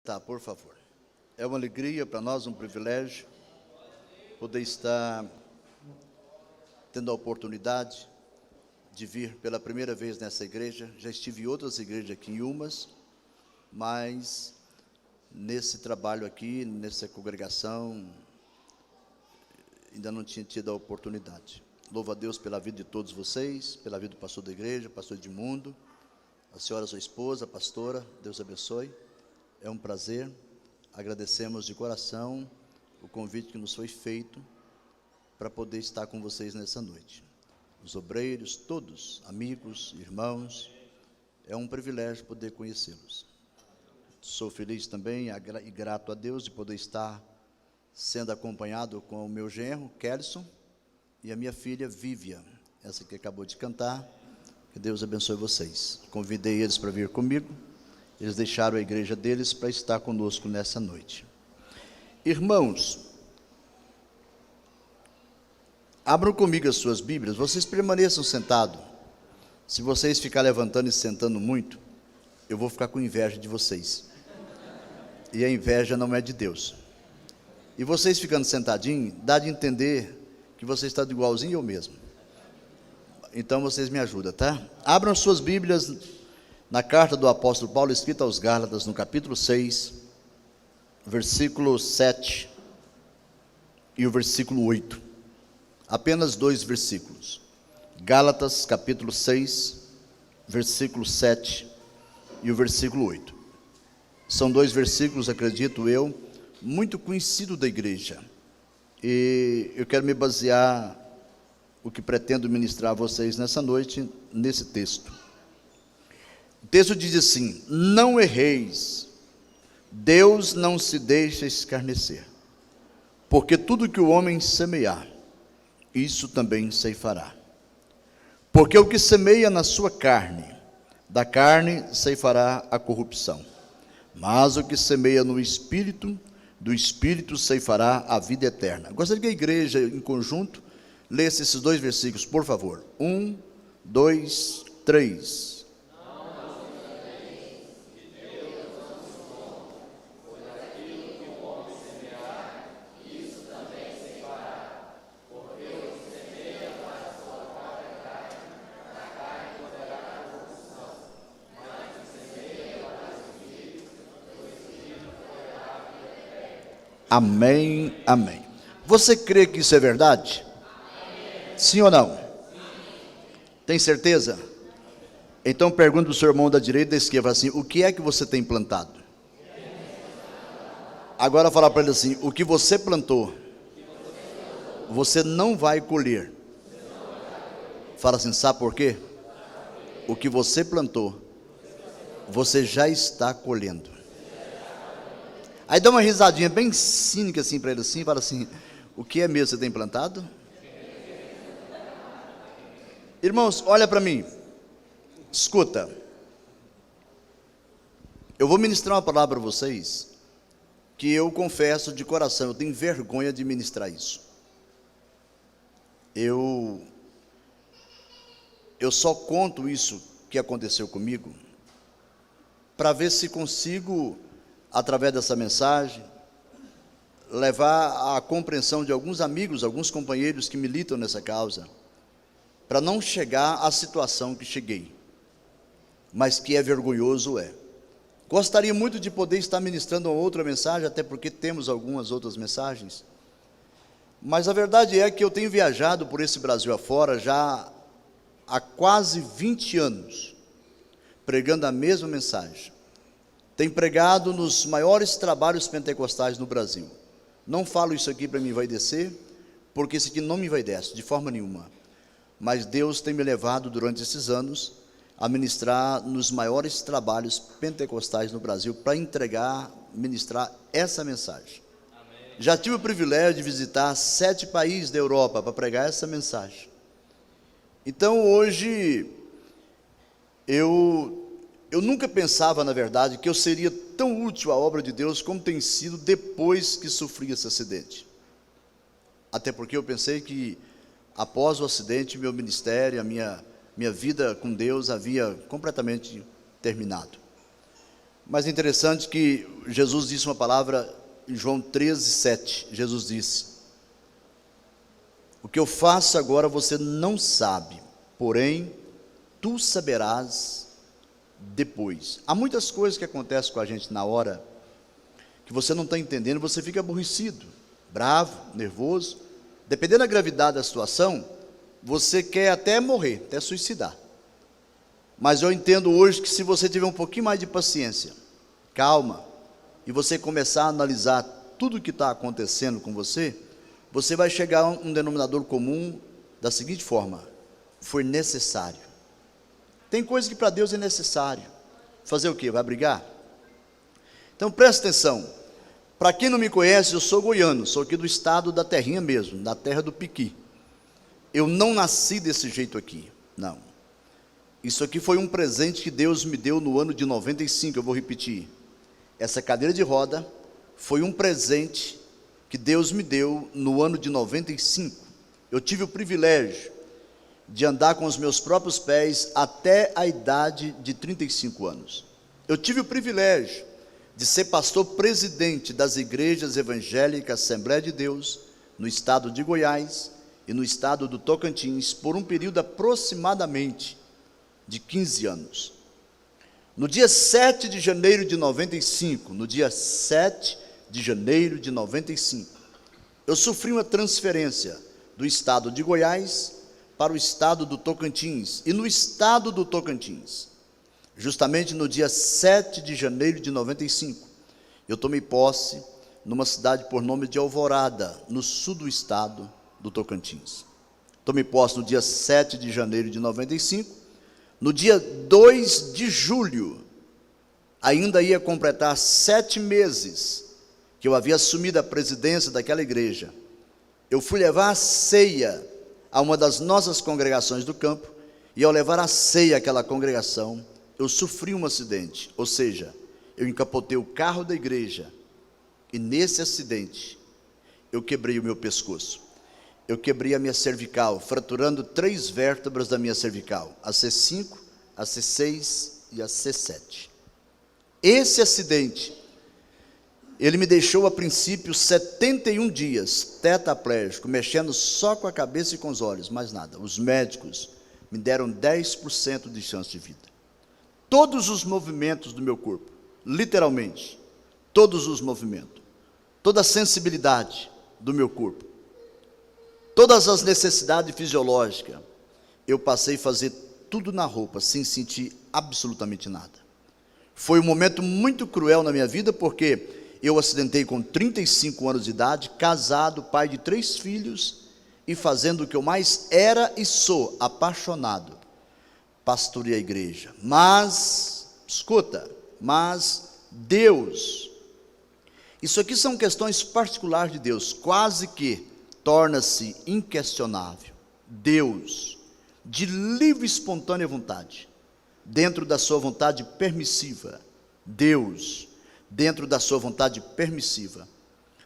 Tá, por favor. É uma alegria para nós, um privilégio, poder estar tendo a oportunidade de vir pela primeira vez nessa igreja. Já estive em outras igrejas aqui em Umas, mas nesse trabalho aqui, nessa congregação, ainda não tinha tido a oportunidade. Louvo a Deus pela vida de todos vocês, pela vida do pastor da igreja, pastor Edmundo, a senhora, sua esposa, a pastora, Deus abençoe. É um prazer. Agradecemos de coração o convite que nos foi feito para poder estar com vocês nessa noite. Os obreiros, todos, amigos, irmãos, é um privilégio poder conhecê-los. Sou feliz também e grato a Deus de poder estar sendo acompanhado com o meu genro, Kelson, e a minha filha, Vívia, essa que acabou de cantar. Que Deus abençoe vocês. Convidei eles para vir comigo. Eles deixaram a igreja deles para estar conosco nessa noite. Irmãos, abram comigo as suas Bíblias. Vocês permaneçam sentados. Se vocês ficarem levantando e sentando muito, eu vou ficar com inveja de vocês. E a inveja não é de Deus. E vocês ficando sentadinhos, dá de entender que vocês estão igualzinho eu mesmo. Então vocês me ajudam, tá? Abram suas Bíblias na carta do apóstolo Paulo, escrita aos Gálatas, no capítulo 6, versículo 7 e o versículo 8. Apenas 2 versículos. Gálatas, capítulo 6, versículo 7 e o versículo 8. São 2 versículos, acredito eu, muito conhecidos da igreja. E eu quero me basear o que pretendo ministrar a vocês nessa noite, nesse texto. O texto diz assim: não erreis, Deus não se deixa escarnecer, porque tudo que o homem semear, isso também ceifará. Porque o que semeia na sua carne, da carne ceifará a corrupção, mas o que semeia no Espírito, do Espírito ceifará a vida eterna. Gostaria que a igreja em conjunto lesse esses 2 versículos, por favor. 1, 2, 3. Amém, amém. Você crê que isso é verdade? Amém. Sim ou não? Sim. Tem certeza? Então pergunta para o seu irmão da direita e da esquerda assim: o que é que você tem plantado? Agora fala para ele assim: o que você plantou, você não vai colher. Fala assim: sabe por quê? O que você plantou, você já está colhendo. Aí dá uma risadinha bem cínica assim para ele assim, fala assim: o que é mesmo que você tem plantado? Irmãos, olha para mim, escuta, eu vou ministrar uma palavra para vocês, que eu confesso de coração, eu tenho vergonha de ministrar isso. Eu só conto isso que aconteceu comigo, para ver se consigo, através dessa mensagem, levar à compreensão de alguns amigos, alguns companheiros que militam nessa causa, para não chegar à situação que cheguei, mas que é vergonhoso, é. Gostaria muito de poder estar ministrando uma outra mensagem, até porque temos algumas outras mensagens, mas a verdade é que eu tenho viajado por esse Brasil afora já há quase 20 anos, pregando a mesma mensagem. Tenho pregado nos maiores trabalhos pentecostais no Brasil. Não falo isso aqui para me envaidecer, porque isso aqui não me envaidece, de forma nenhuma. Mas Deus tem me levado durante esses anos a ministrar nos maiores trabalhos pentecostais no Brasil, para ministrar essa mensagem. Amém. Já tive o privilégio de visitar 7 países da Europa para pregar essa mensagem. Então hoje, eu nunca pensava, na verdade, que eu seria tão útil à obra de Deus como tem sido depois que sofri esse acidente. Até porque eu pensei que após o acidente, meu ministério, a minha vida com Deus havia completamente terminado. Mas é interessante que Jesus disse uma palavra em João 13:7. Jesus disse: o que eu faço agora você não sabe, porém tu saberás depois. Há muitas coisas que acontecem com a gente na hora que você não está entendendo, você fica aborrecido, bravo, nervoso. Dependendo da gravidade da situação, você quer até morrer, até suicidar. Mas eu entendo hoje que se você tiver um pouquinho mais de paciência, calma, e você começar a analisar tudo o que está acontecendo com você, você vai chegar a um denominador comum da seguinte forma: foi necessário. Tem coisa que para Deus é necessário. Fazer o quê? Vai brigar? Então presta atenção. Para quem não me conhece, eu sou goiano, sou aqui do estado da terrinha mesmo, da terra do piqui. Eu não nasci desse jeito aqui, não. Isso aqui foi um presente que Deus me deu no ano de 95, eu vou repetir. Essa cadeira de roda foi um presente que Deus me deu no ano de 95. Eu tive o privilégio de andar com os meus próprios pés até a idade de 35 anos. Eu tive o privilégio de ser pastor presidente das igrejas evangélicas Assembleia de Deus, no estado de Goiás e no estado do Tocantins, por um período aproximadamente de 15 anos. No dia 7 de janeiro de 95, eu sofri uma transferência do estado de Goiás para o estado do Tocantins. E no estado do Tocantins, justamente no dia 7 de janeiro de 95, eu tomei posse numa cidade por nome de Alvorada, no sul do estado do Tocantins. Tomei posse no dia 7 de janeiro de 95. No dia 2 de julho, ainda ia completar 7 meses que eu havia assumido a presidência daquela igreja. Eu fui levar a ceia a uma das nossas congregações do campo, e ao levar a ceia àquela congregação, eu sofri um acidente, ou seja, eu encapotei o carro da igreja, e nesse acidente, eu quebrei o meu pescoço, eu quebrei a minha cervical, fraturando 3 vértebras da minha cervical, a C5, a C6 e a C7. Esse acidente, ele me deixou a princípio 71 dias tetraplégico, mexendo só com a cabeça e com os olhos, mais nada. Os médicos me deram 10% de chance de vida. Todos os movimentos do meu corpo, literalmente, todos os movimentos, toda a sensibilidade do meu corpo, todas as necessidades fisiológicas, eu passei a fazer tudo na roupa, sem sentir absolutamente nada. Foi um momento muito cruel na minha vida, porque eu acidentei com 35 anos de idade, casado, pai de 3 filhos, e fazendo o que eu mais era e sou, apaixonado, pastorei a igreja. Mas, escuta, Deus, isso aqui são questões particulares de Deus, quase que torna-se inquestionável. Deus, de livre e espontânea vontade, dentro da sua vontade permissiva, Deus, dentro da sua vontade permissiva,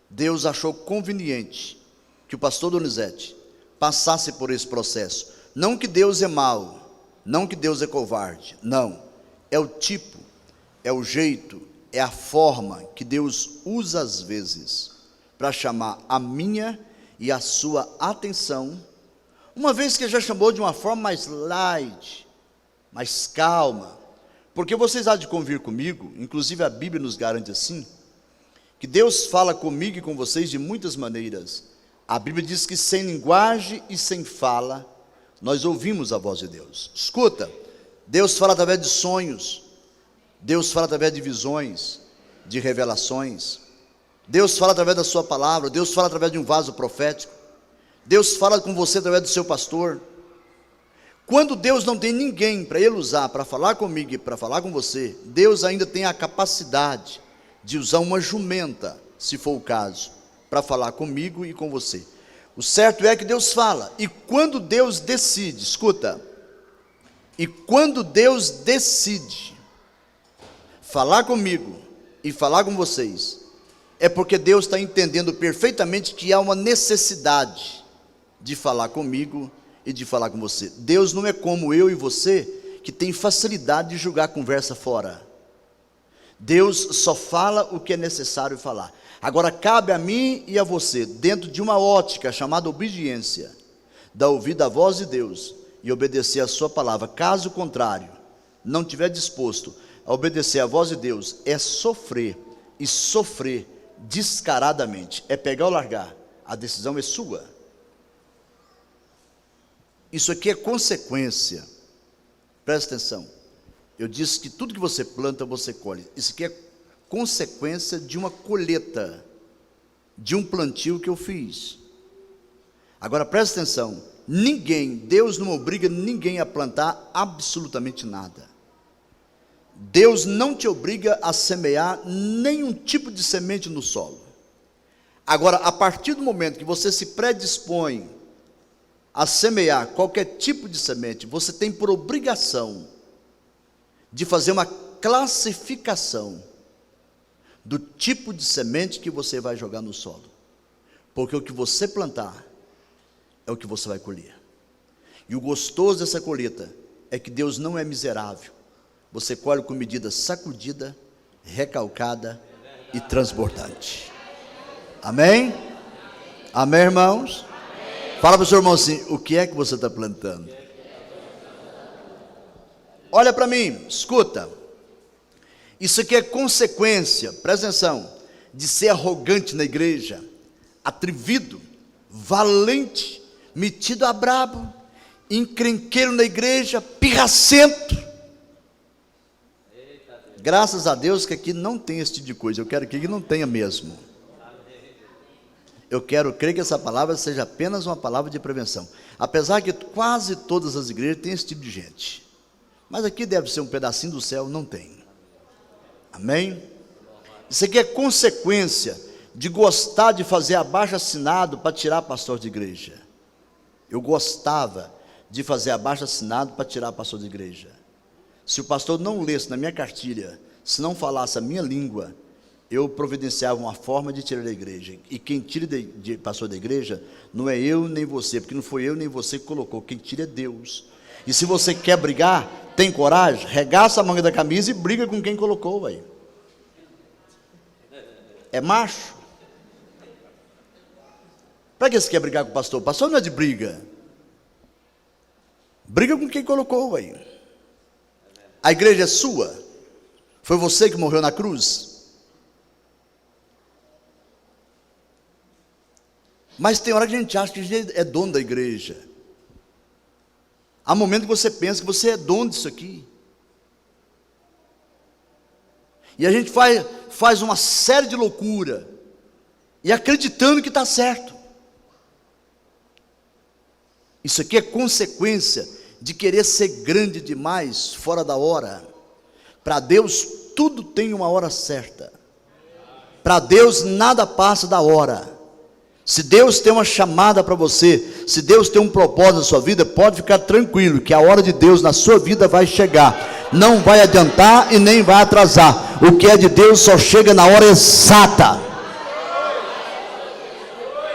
Deus achou conveniente que o pastor Donizete passasse por esse processo. Não que Deus é mau, não que Deus é covarde, não. É o tipo, é o jeito, é a forma que Deus usa às vezes para chamar a minha e a sua atenção, uma vez que já chamou de uma forma mais light, mais calma, porque vocês há de convir comigo, inclusive a Bíblia nos garante assim, que Deus fala comigo e com vocês de muitas maneiras. A Bíblia diz que sem linguagem e sem fala, nós ouvimos a voz de Deus. Escuta, Deus fala através de sonhos, Deus fala através de visões, de revelações, Deus fala através da sua palavra, Deus fala através de um vaso profético, Deus fala com você através do seu pastor. Quando Deus não tem ninguém para Ele usar, para falar comigo e para falar com você, Deus ainda tem a capacidade de usar uma jumenta, se for o caso, para falar comigo e com você. O certo é que Deus fala, e quando Deus decide, escuta, e quando Deus decide falar comigo e falar com vocês, é porque Deus está entendendo perfeitamente que há uma necessidade de falar comigo e de falar com você. Deus não é como eu e você, que tem facilidade de jogar a conversa fora. Deus só fala o que é necessário falar. Agora cabe a mim e a você, dentro de uma ótica chamada obediência, dar ouvido à voz de Deus e obedecer a sua palavra. Caso contrário, não estiver disposto a obedecer a voz de Deus, é sofrer, e sofrer descaradamente, é pegar ou largar. A decisão é sua. Isso aqui é consequência. Presta atenção. Eu disse que tudo que você planta, você colhe. Isso aqui é consequência de uma colheita, de um plantio que eu fiz. Agora presta atenção. Deus não obriga ninguém a plantar absolutamente nada. Deus não te obriga a semear nenhum tipo de semente no solo. Agora, a partir do momento que você se predispõe a semear qualquer tipo de semente, você tem por obrigação de fazer uma classificação do tipo de semente que você vai jogar no solo. Porque o que você plantar é o que você vai colher. E o gostoso dessa colheita é que Deus não é miserável. Você colhe com medida sacudida, recalcada e transbordante. Amém? Amém, irmãos? Fala para o seu irmão assim, o que é que você está plantando? Olha para mim, escuta. Isso aqui é consequência, presta atenção, de ser arrogante na igreja, atrevido, valente, metido a brabo, encrenqueiro na igreja, pirracento. Graças a Deus que aqui não tem esse tipo de coisa. Eu quero que aqui não tenha mesmo. Eu quero crer que essa palavra seja apenas uma palavra de prevenção. Apesar que quase todas as igrejas têm esse tipo de gente. Mas aqui deve ser um pedacinho do céu, não tem. Amém? Isso aqui é consequência de gostar de fazer abaixo-assinado para tirar pastor de igreja. Eu gostava de fazer abaixo-assinado para tirar pastor de igreja. Se o pastor não lesse na minha cartilha, se não falasse a minha língua, eu providenciava uma forma de tirar da igreja. E quem tira de pastor da igreja, não é eu nem você, porque não foi eu nem você que colocou, quem tira é Deus. E se você quer brigar, tem coragem, regaça a manga da camisa e briga com quem colocou, aí. É macho. Para que você quer brigar com o pastor? O pastor não é de briga. Briga com quem colocou, aí. A igreja é sua. Foi você que morreu na cruz. Mas tem hora que a gente acha que a gente é dono da igreja. Há momentos que você pensa que você é dono disso aqui. E a gente faz uma série de loucura. E acreditando que está certo. Isso aqui é consequência de querer ser grande demais, fora da hora. Para Deus tudo tem uma hora certa. Para Deus nada passa da hora. Se Deus tem uma chamada para você, se Deus tem um propósito na sua vida, pode ficar tranquilo, que a hora de Deus na sua vida vai chegar. Não vai adiantar e nem vai atrasar. O que é de Deus só chega na hora exata.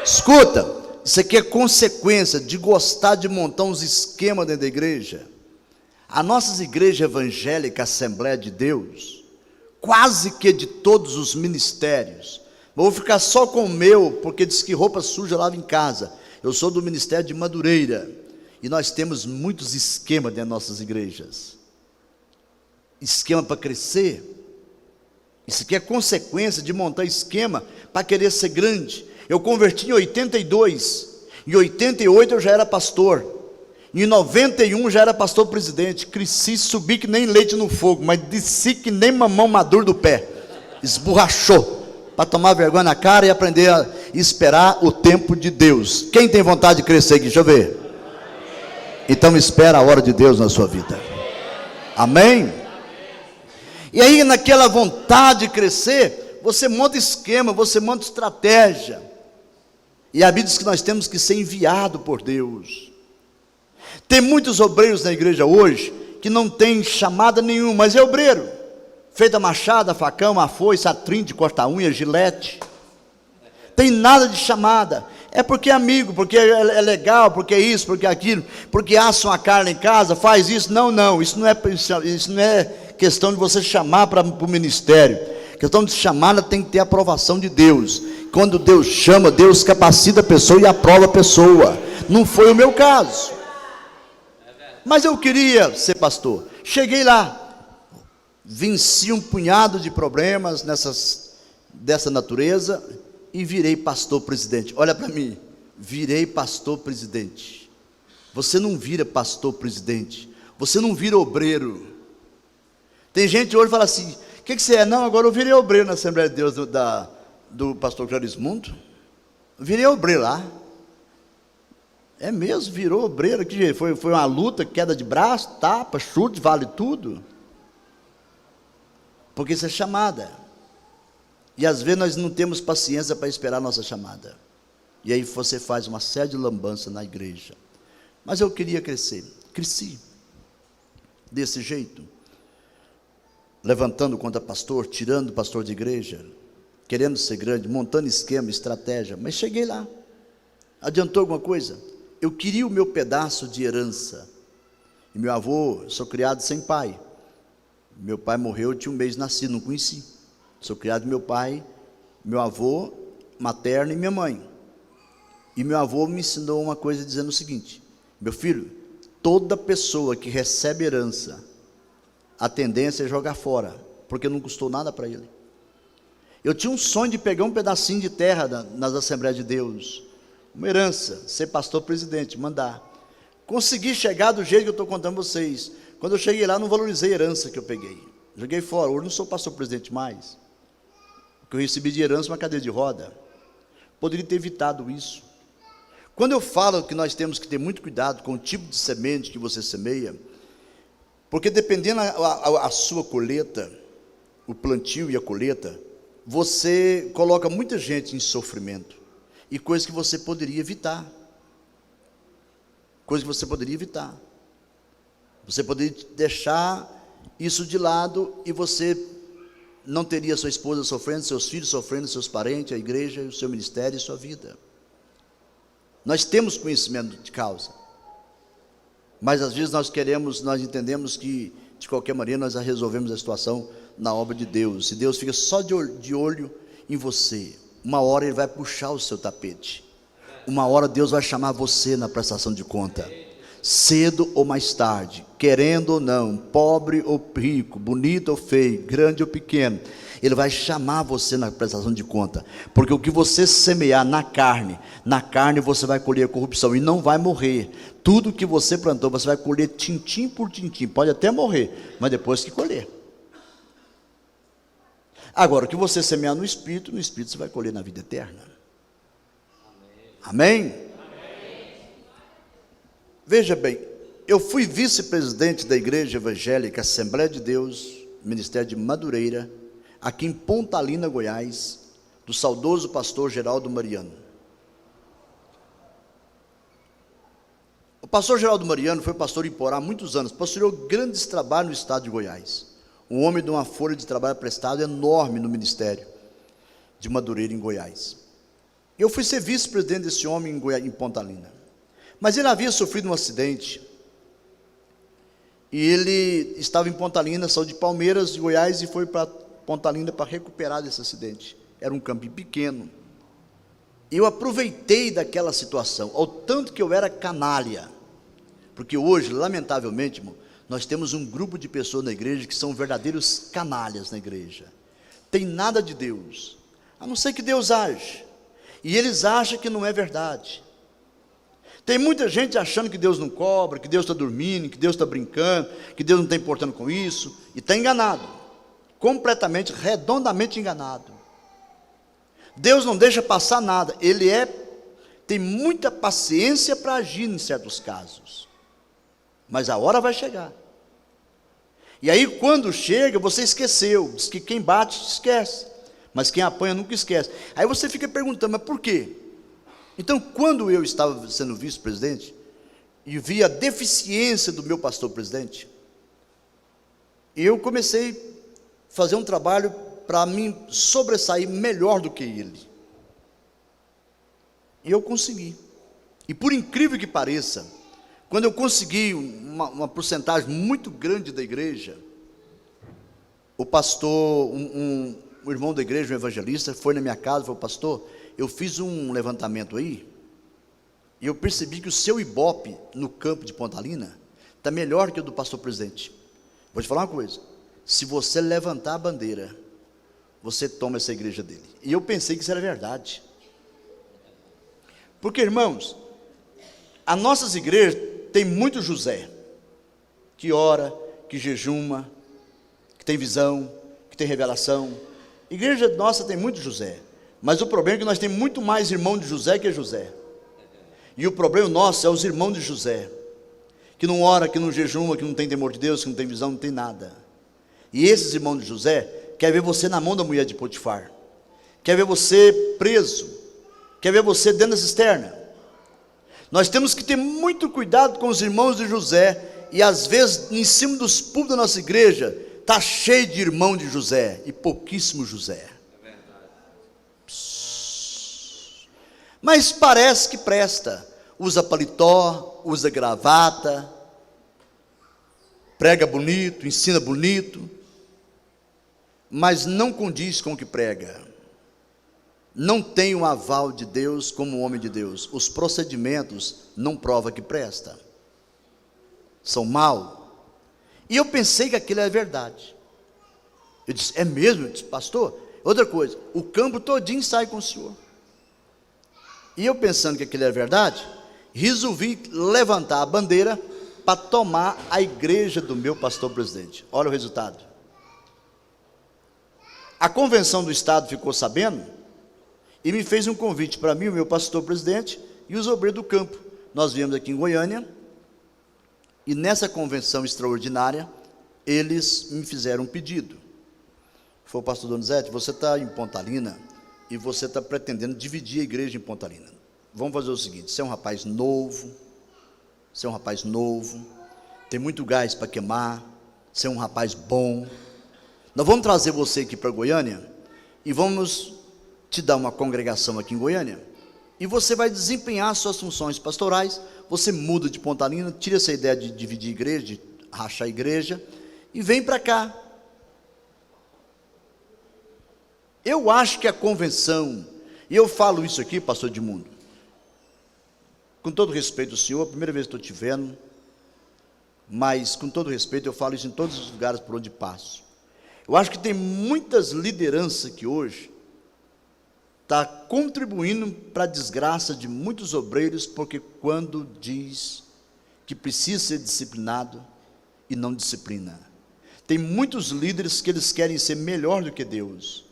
Escuta, isso aqui é consequência de gostar de montar uns esquemas dentro da igreja. As nossas igrejas evangélicas, Assembleia de Deus, quase que de todos os ministérios, vou ficar só com o meu, porque diz que roupa suja lava em casa. Eu sou do Ministério de Madureira, e nós temos muitos esquemas dentro das nossas igrejas. Esquema para crescer. Isso aqui é consequência de montar esquema para querer ser grande. Eu converti em 82, em 88 eu já era pastor, em 91 já era pastor presidente. Cresci, subi que nem leite no fogo, mas desci que nem mamão maduro do pé. Esborrachou. Para tomar vergonha na cara e aprender a esperar o tempo de Deus. Quem tem vontade de crescer aqui? Deixa eu ver. Então espera a hora de Deus na sua vida. Amém? E aí naquela vontade de crescer, você monta esquema, você monta estratégia. E a Bíblia diz que nós temos que ser enviado por Deus. Tem muitos obreiros na igreja hoje que não tem chamada nenhuma, mas é obreiro. Feita machada, facão, a foice, a trinta, corta-unha, gilete. Tem nada de chamada. É porque é amigo, porque é legal, porque é isso, porque é aquilo, porque assa uma carne em casa, faz isso. Não, isso não é questão de você chamar para o ministério. Questão de chamada tem que ter a aprovação de Deus. Quando Deus chama, Deus capacita a pessoa e aprova a pessoa. Não foi o meu caso. Mas eu queria ser pastor. Cheguei lá, venci um punhado de problemas dessa natureza e virei pastor presidente. Olha para mim, virei pastor presidente. Você não vira pastor presidente, você não vira obreiro. Tem gente hoje que fala assim: o que você é? Não, agora eu virei obreiro na Assembleia de Deus do pastor Clarismundo. Virei obreiro lá. É mesmo, virou obreiro. Que foi uma luta, queda de braço, tapa, chute, vale tudo. Porque isso é chamada. E às vezes nós não temos paciência para esperar a nossa chamada. E aí você faz uma série de lambanças na igreja. Mas eu queria crescer. Cresci. Desse jeito. Levantando contra pastor, tirando pastor de igreja, querendo ser grande, montando esquema, estratégia. Mas cheguei lá. Adiantou alguma coisa? Eu queria o meu pedaço de herança. E meu avô, sou criado sem pai. Meu pai morreu, eu tinha um mês de nascido, não conheci. Sou criado meu pai, meu avô materno e minha mãe. E meu avô me ensinou uma coisa dizendo o seguinte: meu filho, toda pessoa que recebe herança, a tendência é jogar fora, porque não custou nada para ele. Eu tinha um sonho de pegar um pedacinho de terra nas Assembleias de Deus, uma herança, ser pastor presidente, mandar. Consegui chegar do jeito que eu estou contando a vocês. Quando eu cheguei lá, não valorizei a herança que eu peguei. Joguei fora. Hoje não sou pastor presidente mais. Porque eu recebi de herança uma cadeira de roda. Poderia ter evitado isso. Quando eu falo que nós temos que ter muito cuidado com o tipo de semente que você semeia, porque dependendo a sua colheita, o plantio e a colheita, você coloca muita gente em sofrimento. E coisas que você poderia evitar. Coisas que você poderia evitar. Você poderia deixar isso de lado e você não teria sua esposa sofrendo, seus filhos sofrendo, seus parentes, a igreja, o seu ministério e sua vida. Nós temos conhecimento de causa. Mas às vezes nós entendemos que de qualquer maneira nós resolvemos a situação na obra de Deus. Se Deus fica só de olho em você, uma hora Ele vai puxar o seu tapete. Uma hora Deus vai chamar você na prestação de conta. Cedo ou mais tarde, querendo ou não, pobre ou rico, bonito ou feio, grande ou pequeno, Ele vai chamar você na prestação de conta. Porque o que você semear na carne você vai colher corrupção e não vai morrer. Tudo que você plantou, você vai colher tintim por tintim. Pode até morrer, mas depois que colher. Agora, o que você semear no Espírito você vai colher na vida eterna. Amém? Amém? Veja bem, eu fui vice-presidente da Igreja Evangélica Assembleia de Deus, Ministério de Madureira, aqui em Pontalina, Goiás, do saudoso pastor Geraldo Mariano. O pastor Geraldo Mariano foi pastor em Porá há muitos anos, pastoreou grandes trabalhos no estado de Goiás. Um homem de uma folha de trabalho prestado enorme no ministério de Madureira, em Goiás. Eu fui ser vice-presidente desse homem em Pontalina. Mas ele havia sofrido um acidente. E ele estava em Pontalina, saiu de Palmeiras, de Goiás, e foi para Pontalina para recuperar desse acidente. Era um campinho pequeno. Eu aproveitei daquela situação, ao tanto que eu era canalha. Porque hoje, lamentavelmente, irmão, nós temos um grupo de pessoas na igreja que são verdadeiros canalhas na igreja. Tem nada de Deus, a não ser que Deus age. E eles acham que não é verdade. Tem muita gente achando que Deus não cobra, que Deus está dormindo, que Deus está brincando, que Deus não está importando com isso, e está enganado, completamente, redondamente enganado. Deus não deixa passar nada, Ele tem muita paciência para agir em certos casos, mas a hora vai chegar. E aí quando chega, você esqueceu. Diz que quem bate esquece, mas quem apanha nunca esquece. Aí você fica perguntando, mas por quê? Então, quando eu estava sendo vice-presidente e vi a deficiência do meu pastor-presidente, eu comecei a fazer um trabalho para mim sobressair melhor do que ele. E eu consegui. E por incrível que pareça, quando eu consegui uma porcentagem muito grande da igreja, o pastor, um irmão da igreja, um evangelista, foi na minha casa e falou: pastor, eu fiz um levantamento aí, e eu percebi que o seu Ibope no campo de Pontalina está melhor que o do pastor presidente. Vou te falar uma coisa: se você levantar a bandeira, você toma essa igreja dele. E eu pensei que isso era verdade. Porque, irmãos, as nossas igrejas tem muito José, que ora, que jejuma, que tem visão, que tem revelação. Igreja nossa tem muito José, mas o problema é que nós temos muito mais irmão de José que José. E o problema nosso é os irmãos de José, que não ora, que não jejuma, que não tem temor de Deus, que não tem visão, não tem nada. E esses irmãos de José quer ver você na mão da mulher de Potifar, quer ver você preso, quer ver você dentro da cisterna. Nós temos que ter muito cuidado com os irmãos de José, e às vezes em cima dos púlpitos da nossa igreja está cheio de irmão de José e pouquíssimo José. Mas parece que presta, usa paletó, usa gravata, prega bonito, ensina bonito, mas não condiz com o que prega. Não tem o aval de Deus como homem de Deus. Os procedimentos não provam que presta, são maus. E eu pensei que aquilo era verdade. Eu disse: é mesmo? Eu disse: pastor, outra coisa, o campo todinho sai com o senhor. E eu pensando que aquilo era verdade, resolvi levantar a bandeira para tomar a igreja do meu pastor presidente. Olha o resultado. A convenção do estado ficou sabendo e me fez um convite para mim, o meu pastor presidente e os obreiros do campo. Nós viemos aqui em Goiânia, e nessa convenção extraordinária, eles me fizeram um pedido. Foi: o pastor Donizete, você está em Pontalina, e você está pretendendo dividir a igreja em Pontalina. Vamos fazer o seguinte: você é um rapaz novo, tem muito gás para queimar, você é um rapaz bom, nós vamos trazer você aqui para Goiânia, e vamos te dar uma congregação aqui em Goiânia, e você vai desempenhar suas funções pastorais. Você muda de Pontalina, tira essa ideia de dividir igreja, de rachar a igreja, e vem para cá. Eu acho que a convenção, e eu falo isso aqui, pastor Edmundo, com todo respeito ao senhor, a primeira vez que estou te vendo, mas com todo respeito eu falo isso em todos os lugares por onde passo. Eu acho que tem muitas lideranças que hoje está contribuindo para a desgraça de muitos obreiros, porque quando diz que precisa ser disciplinado e não disciplina. Tem muitos líderes que eles querem ser melhor do que Deus.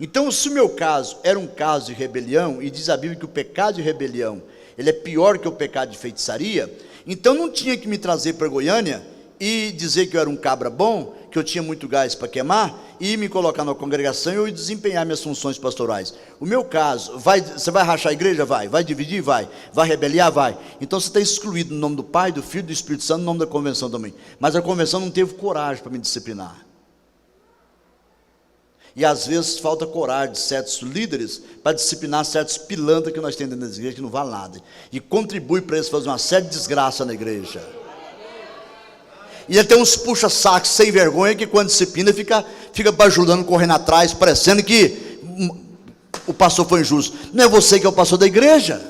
Então, se o meu caso era um caso de rebelião, e diz a Bíblia que o pecado de rebelião, ele é pior que o pecado de feitiçaria, então não tinha que me trazer para Goiânia e dizer que eu era um cabra bom, que eu tinha muito gás para queimar, e me colocar na congregação e eu desempenhar minhas funções pastorais. O meu caso, você vai rachar a igreja? Vai dividir? Vai rebeliar? Vai. Então você está excluído no nome do Pai, do Filho e do Espírito Santo, no nome da convenção também. Mas a convenção não teve coragem para me disciplinar. E às vezes falta coragem de certos líderes para disciplinar certos pilantras que nós temos dentro das igrejas, que não valem nada, e contribui para eles fazer uma série de desgraça na igreja. E ele tem uns puxa-sacos sem vergonha que quando disciplina fica bajulando, correndo atrás, parecendo que o pastor foi injusto. Não é você que é o pastor da igreja.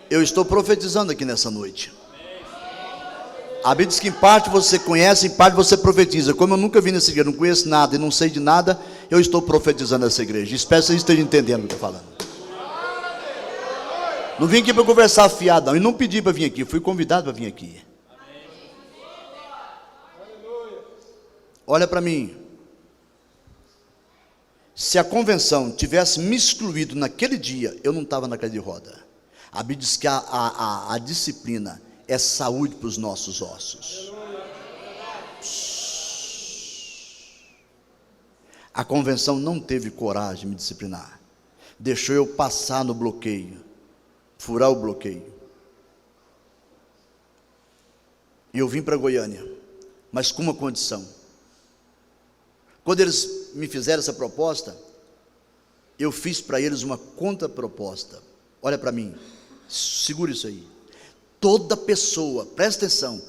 Eu estou profetizando aqui nessa noite. A Bíblia diz que em parte você conhece, em parte você profetiza. Como eu nunca vi nessa igreja, não conheço nada e não sei de nada, eu estou profetizando essa igreja. Espero que vocês estejam entendendo o que eu estou falando. Não vim aqui para conversar fiado, não. E não pedi para vir aqui, fui convidado para vir aqui. Olha para mim. Se a convenção tivesse me excluído naquele dia, eu não estava na cadeira de roda. A Bíblia diz que a disciplina é saúde para os nossos ossos. A convenção não teve coragem de me disciplinar. Deixou eu passar no bloqueio, furar o bloqueio. E eu vim para Goiânia, mas com uma condição. Quando eles me fizeram essa proposta, eu fiz para eles uma contraproposta. olha para mim, segura isso aí. Toda pessoa, presta atenção,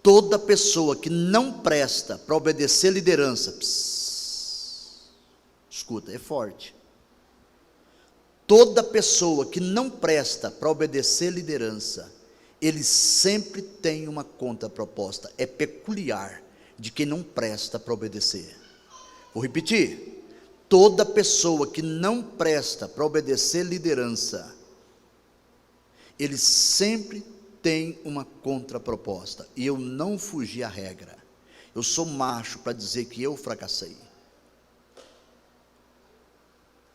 toda pessoa que não presta para obedecer liderança, escuta, é forte. Toda pessoa que não presta para obedecer liderança, ele sempre tem uma contraproposta. É peculiar de quem não presta para obedecer. Vou repetir. Toda pessoa que não presta para obedecer liderança, ele sempre tem uma contraproposta. E eu não fugi à regra. Eu sou macho para dizer que eu fracassei.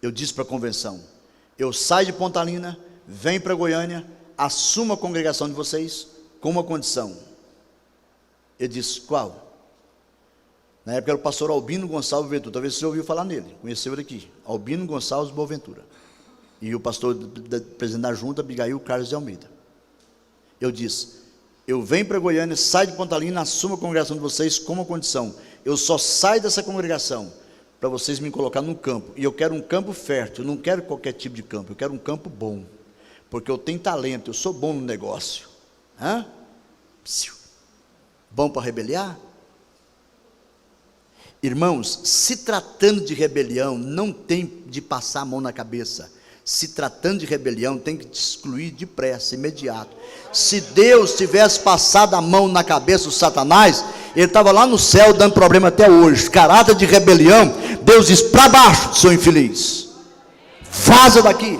Eu disse para a convenção: eu saio de Pontalina, venho para Goiânia, assumo a congregação de vocês com uma condição. Ele disse: qual? Na época era o pastor Albino Gonçalves Boaventura, talvez você ouviu falar nele, conheceu ele aqui, Albino Gonçalves Boaventura, e o pastor presidente da junta, Abigail Carlos de Almeida. Eu disse: eu venho para Goiânia, saio de Pontalina, assumo a congregação de vocês com uma condição. Eu só saio dessa congregação para vocês me colocar num campo, e eu quero um campo fértil, eu não quero qualquer tipo de campo, eu quero um campo bom, porque eu tenho talento, eu sou bom no negócio. Bom para rebeliar? Irmãos, se tratando de rebelião, não tem de passar a mão na cabeça. Se tratando de rebelião, tem que te excluir depressa, imediato. Se Deus tivesse passado a mão na cabeça do Satanás, ele estava lá no céu dando problema até hoje. Caráter de rebelião, Deus diz: para baixo, seu infeliz, vaza daqui.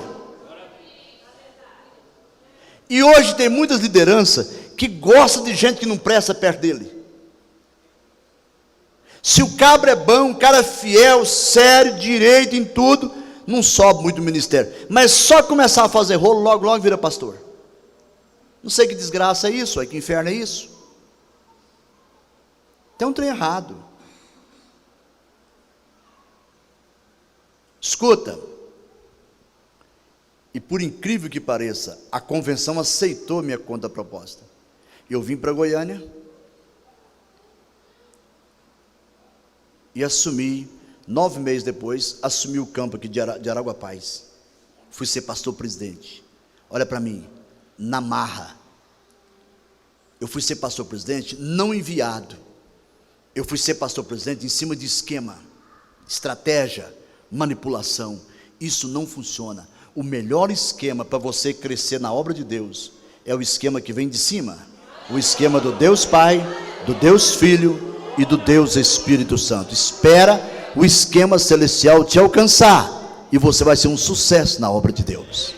E hoje tem muitas lideranças que gostam de gente que não presta perto dele. Se o cabra é bom, o cara é fiel, sério, direito em tudo, não sobe muito o ministério. Mas só começar a fazer rolo, logo, logo vira pastor. Não sei que desgraça é isso, que inferno é isso. Tem um trem errado. Escuta, e por incrível que pareça, a convenção aceitou minha contraproposta. Eu vim para Goiânia e assumi, 9 meses depois, assumi o campo aqui de Araguapaz. Fui ser pastor presidente. Olha para mim, na marra. Eu fui ser pastor presidente não enviado. Eu fui ser pastor presidente em cima de esquema, estratégia, manipulação. Isso não funciona. O melhor esquema para você crescer na obra de Deus é o esquema que vem de cima. O esquema do Deus Pai, do Deus Filho e do Deus Espírito Santo. Espera o esquema celestial te alcançar e você vai ser um sucesso na obra de Deus.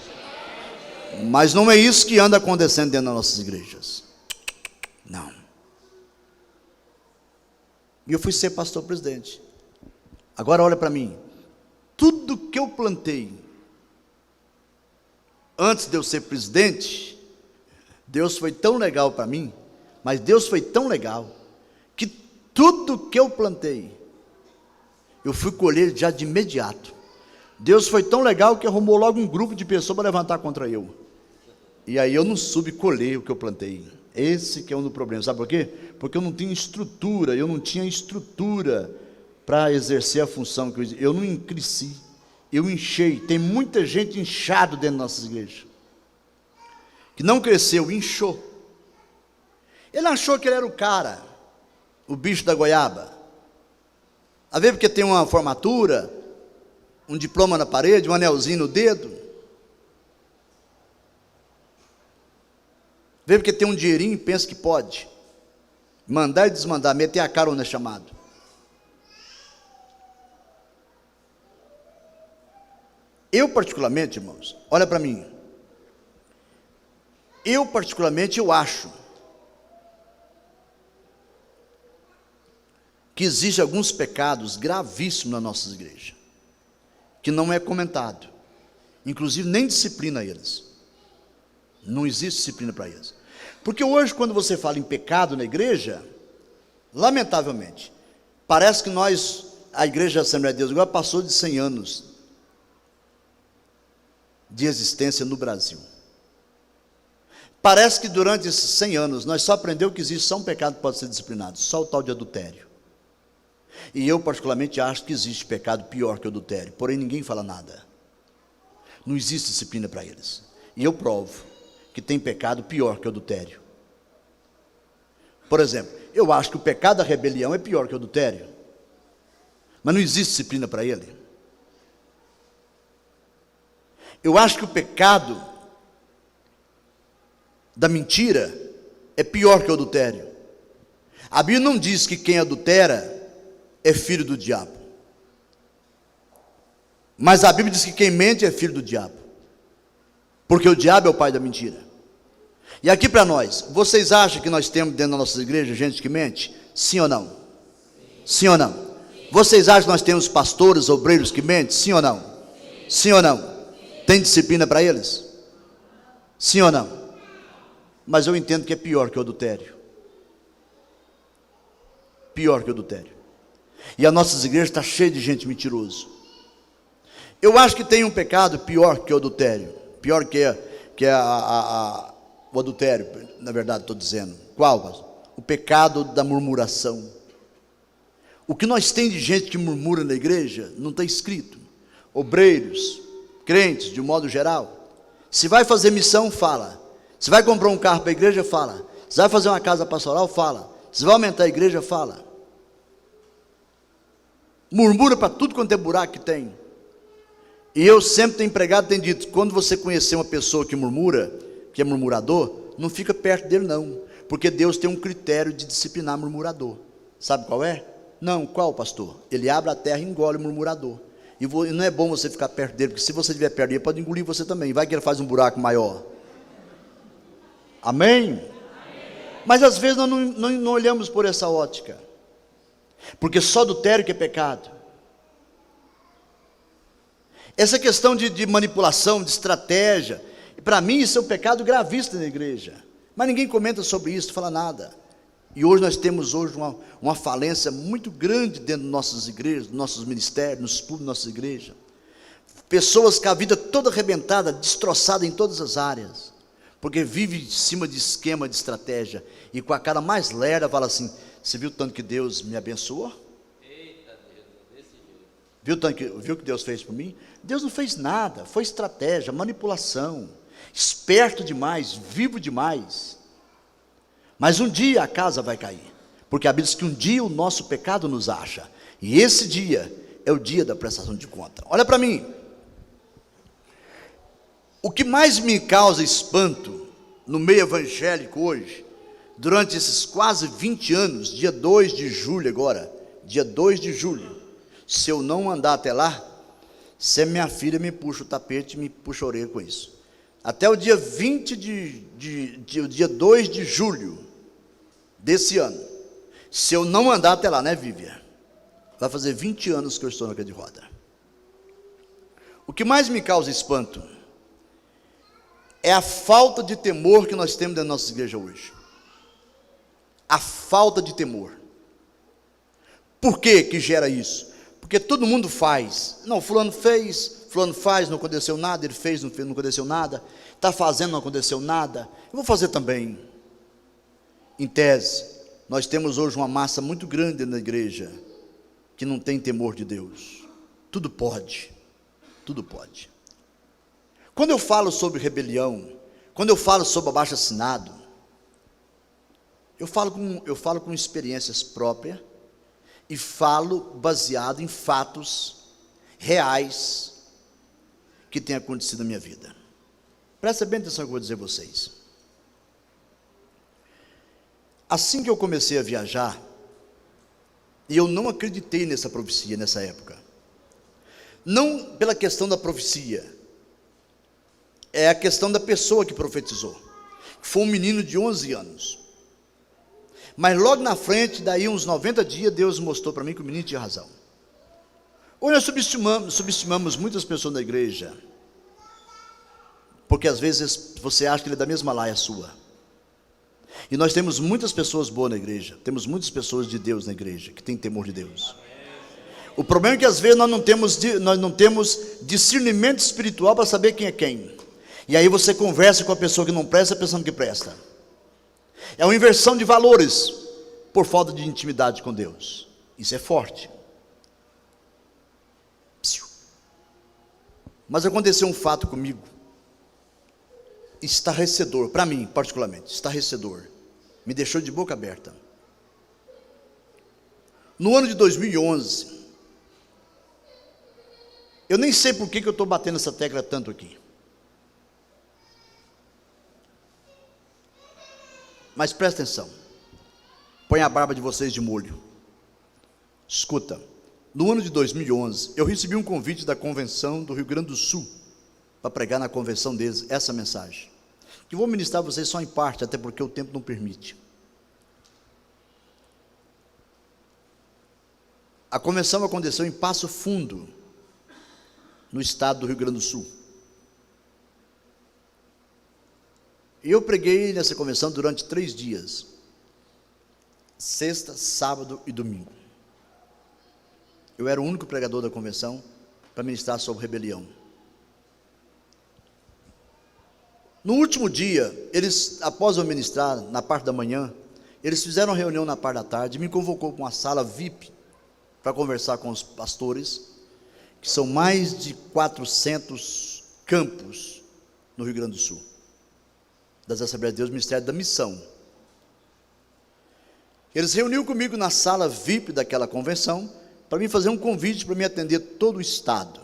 Mas não é isso que anda acontecendo dentro das nossas igrejas. Não. E eu fui ser pastor presidente. Agora olha para mim. Tudo que eu plantei antes de eu ser presidente, Deus foi tão legal para mim, mas Deus foi tão legal, que tudo que eu plantei, eu fui colher já de imediato. Deus foi tão legal que arrumou logo um grupo de pessoas para levantar contra eu. E aí eu não soube colher o que eu plantei. Esse que é um dos problemas. Sabe por quê? Porque eu não tinha estrutura, para exercer a função que eu não cresci. Eu enchei. Tem muita gente inchado dentro das nossas igrejas, que não cresceu, inchou. Ele achou que ele era o cara, o bicho da goiaba. Às vezes porque tem uma formatura, um diploma na parede, um anelzinho no dedo. Às vezes porque tem um dinheirinho e pensa que pode mandar e desmandar, meter a cara onde é chamado. Eu particularmente, irmãos, olha para mim. Eu particularmente, eu acho que existem alguns pecados gravíssimos nas nossas igrejas, que não é comentado, inclusive nem disciplina eles. Não existe disciplina para eles. Porque hoje, quando você fala em pecado na igreja, lamentavelmente, parece que a igreja da Assembleia de Deus agora passou de 100 anos de existência no Brasil. Parece que durante esses 100 anos, nós só aprendemos que existe só um pecado que pode ser disciplinado, só o tal de adultério. E eu particularmente acho que existe pecado pior que o adultério, porém ninguém fala nada. Não existe disciplina para eles. E eu provo que tem pecado pior que o adultério. Por exemplo, eu acho que o pecado da rebelião é pior que o adultério, mas não existe disciplina para ele. Eu acho que o pecado da mentira é pior que o adultério. A Bíblia não diz que quem adultera é filho do diabo, mas a Bíblia diz que quem mente é filho do diabo, porque o diabo é o pai da mentira. E aqui para nós, vocês acham que nós temos dentro da nossa igreja gente que mente? Sim ou não? Sim ou não? Vocês acham que nós temos pastores, obreiros que mentem? Sim ou não? Sim ou não? Tem disciplina para eles? Sim ou não? Mas eu entendo que é pior que o adultério. Pior que o adultério. E as nossas igrejas estão cheias de gente mentirosa. Eu acho que tem um pecado pior que o adultério. Pior que o adultério, na verdade estou dizendo. Qual? O pecado da murmuração. O que nós temos de gente que murmura na igreja, não está escrito. Obreiros, crentes, de um modo geral. Se vai fazer missão, fala. Se vai comprar um carro para a igreja, fala. Se vai fazer uma casa pastoral, fala. Se vai aumentar a igreja, fala. Murmura para tudo quanto é buraco que tem. E eu sempre tenho pregado, tenho dito, quando você conhecer uma pessoa que murmura, que é murmurador, não fica perto dele não, porque Deus tem um critério de disciplinar murmurador. Sabe qual é? Não, qual, pastor? Ele abre a terra e engole o murmurador. E não é bom você ficar perto dele, porque se você estiver perto dele, pode engolir você também. Vai que ele faz um buraco maior. Amém? Mas às vezes nós não olhamos por essa ótica, porque só adultério que é pecado. Essa questão de manipulação, de estratégia, para mim isso é um pecado gravíssimo na igreja, mas ninguém comenta sobre isso, fala nada. E hoje nós temos uma falência muito grande dentro das nossas igrejas, dos nossos ministérios, nos públicos das nossas igrejas. Pessoas com a vida toda arrebentada, destroçada em todas as áreas, porque vive em cima de esquema, de estratégia, e com a cara mais lerda fala assim: você viu tanto que Deus me abençoou? Eita Deus, viu o que Deus fez por mim? Deus não fez nada, foi estratégia, manipulação, esperto demais, vivo demais. Mas um dia a casa vai cair, porque a Bíblia diz que um dia o nosso pecado nos acha, e esse dia é o dia da prestação de conta. Olha para mim, o que mais me causa espanto no meio evangélico hoje, durante esses quase 20 anos, dia 2 de julho agora, dia 2 de julho, se eu não andar até lá, se minha filha me puxa o tapete, me puxa a orelha com isso. Até o dia 20 dia 2 de julho desse ano, se eu não andar até lá, né, Vivian? Vai fazer 20 anos que eu estou na cadeira de roda. O que mais me causa espanto é a falta de temor que nós temos dentro da nossa igreja hoje. A falta de temor. Por que que gera isso? Porque todo mundo faz. Não, fulano fez, fulano faz, não aconteceu nada, ele fez, não aconteceu nada, está fazendo, não aconteceu nada, eu vou fazer também. Em tese, nós temos hoje uma massa muito grande na igreja, que não tem temor de Deus. Tudo pode, tudo pode. Quando eu falo sobre rebelião, quando eu falo sobre abaixo-assinado, eu falo com experiências próprias, e falo baseado em fatos reais que têm acontecido na minha vida. Presta bem atenção no que eu vou dizer a vocês. Assim que eu comecei a viajar, e eu não acreditei nessa profecia nessa época, não pela questão da profecia, é a questão da pessoa que profetizou. Foi um menino de 11 anos. Mas logo na frente, daí uns 90 dias, Deus mostrou para mim que o menino tinha razão. Hoje nós subestimamos muitas pessoas na igreja, porque às vezes você acha que ele é da mesma laia sua. E nós temos muitas pessoas boas na igreja, temos muitas pessoas de Deus na igreja, que têm temor de Deus. O problema é que às vezes nós não temos discernimento espiritual para saber quem é quem. E aí você conversa com a pessoa que não presta, pensando que presta. É uma inversão de valores, por falta de intimidade com Deus. Isso é forte. Mas aconteceu um fato comigo. estarrecedor, para mim particularmente, estarrecedor, me deixou de boca aberta. No ano de 2011, eu nem sei por que eu estou batendo essa tecla tanto aqui, mas presta atenção, põe a barba de vocês de molho, escuta. No ano de 2011, eu recebi um convite da convenção do Rio Grande do Sul, para pregar na convenção deles, essa mensagem, que vou ministrar a vocês só em parte, até porque o tempo não permite. A convenção aconteceu em Passo Fundo, no estado do Rio Grande do Sul. E eu preguei nessa convenção durante 3 dias, sexta, sábado e domingo. Eu era o único pregador da convenção para ministrar sobre rebelião. No último dia, eles, após eu ministrar na parte da manhã, eles fizeram uma reunião na parte da tarde, me convocou para uma sala VIP para conversar com os pastores, que são mais de 400 campos no Rio Grande do Sul, das Assembleias de Deus, Ministério da Missão. Eles reuniram comigo na sala VIP daquela convenção, para mim fazer um convite para me atender todo o estado.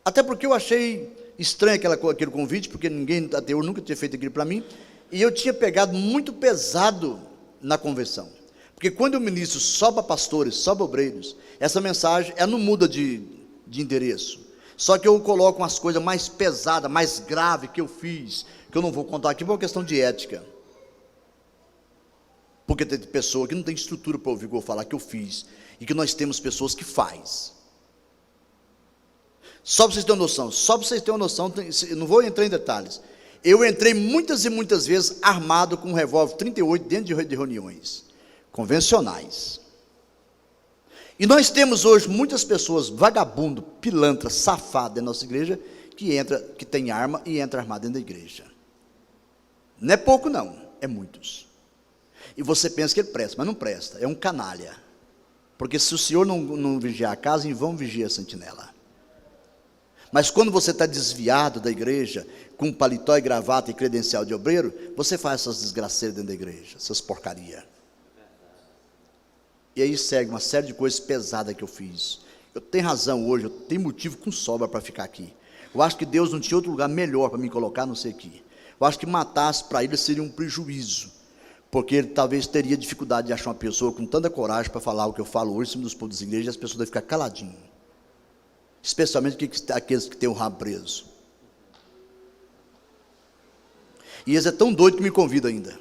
Até porque eu achei estranho aquele convite, porque ninguém até hoje nunca tinha feito aquilo para mim, e eu tinha pegado muito pesado na convenção, porque quando eu ministro só para pastores, só para obreiros, essa mensagem não muda de endereço, só que eu coloco umas coisas mais pesadas, mais graves que eu fiz, que eu não vou contar aqui por uma questão de ética, porque tem pessoa que não tem estrutura para ouvir o que eu vou falar que eu fiz, e que nós temos pessoas que faz. Só para vocês terem uma noção, eu não vou entrar em detalhes, eu entrei muitas e muitas vezes armado com um revólver 38 dentro de reuniões convencionais, e nós temos hoje muitas pessoas vagabundo, pilantra, safado da nossa igreja, que tem arma e entra armado dentro da igreja. Não é pouco não, é muitos, e você pensa que ele presta, mas não presta, é um canalha, porque se o senhor não vigiar a casa, em vão vigia a sentinela. Mas quando você está desviado da igreja, com paletó e gravata e credencial de obreiro, você faz essas desgraceiras dentro da igreja, essas porcaria. E aí segue uma série de coisas pesadas que eu fiz. Eu tenho razão hoje, eu tenho motivo com sobra para ficar aqui. Eu acho que Deus não tinha outro lugar melhor para me colocar, a não ser aqui. Eu acho que matasse para ele seria um prejuízo, porque ele talvez teria dificuldade de achar uma pessoa com tanta coragem para falar o que eu falo hoje em cima dos povos das igrejas, e as pessoas devem ficar caladinhas, especialmente aqueles que têm o rabo preso. E eles é tão doido que me convida ainda.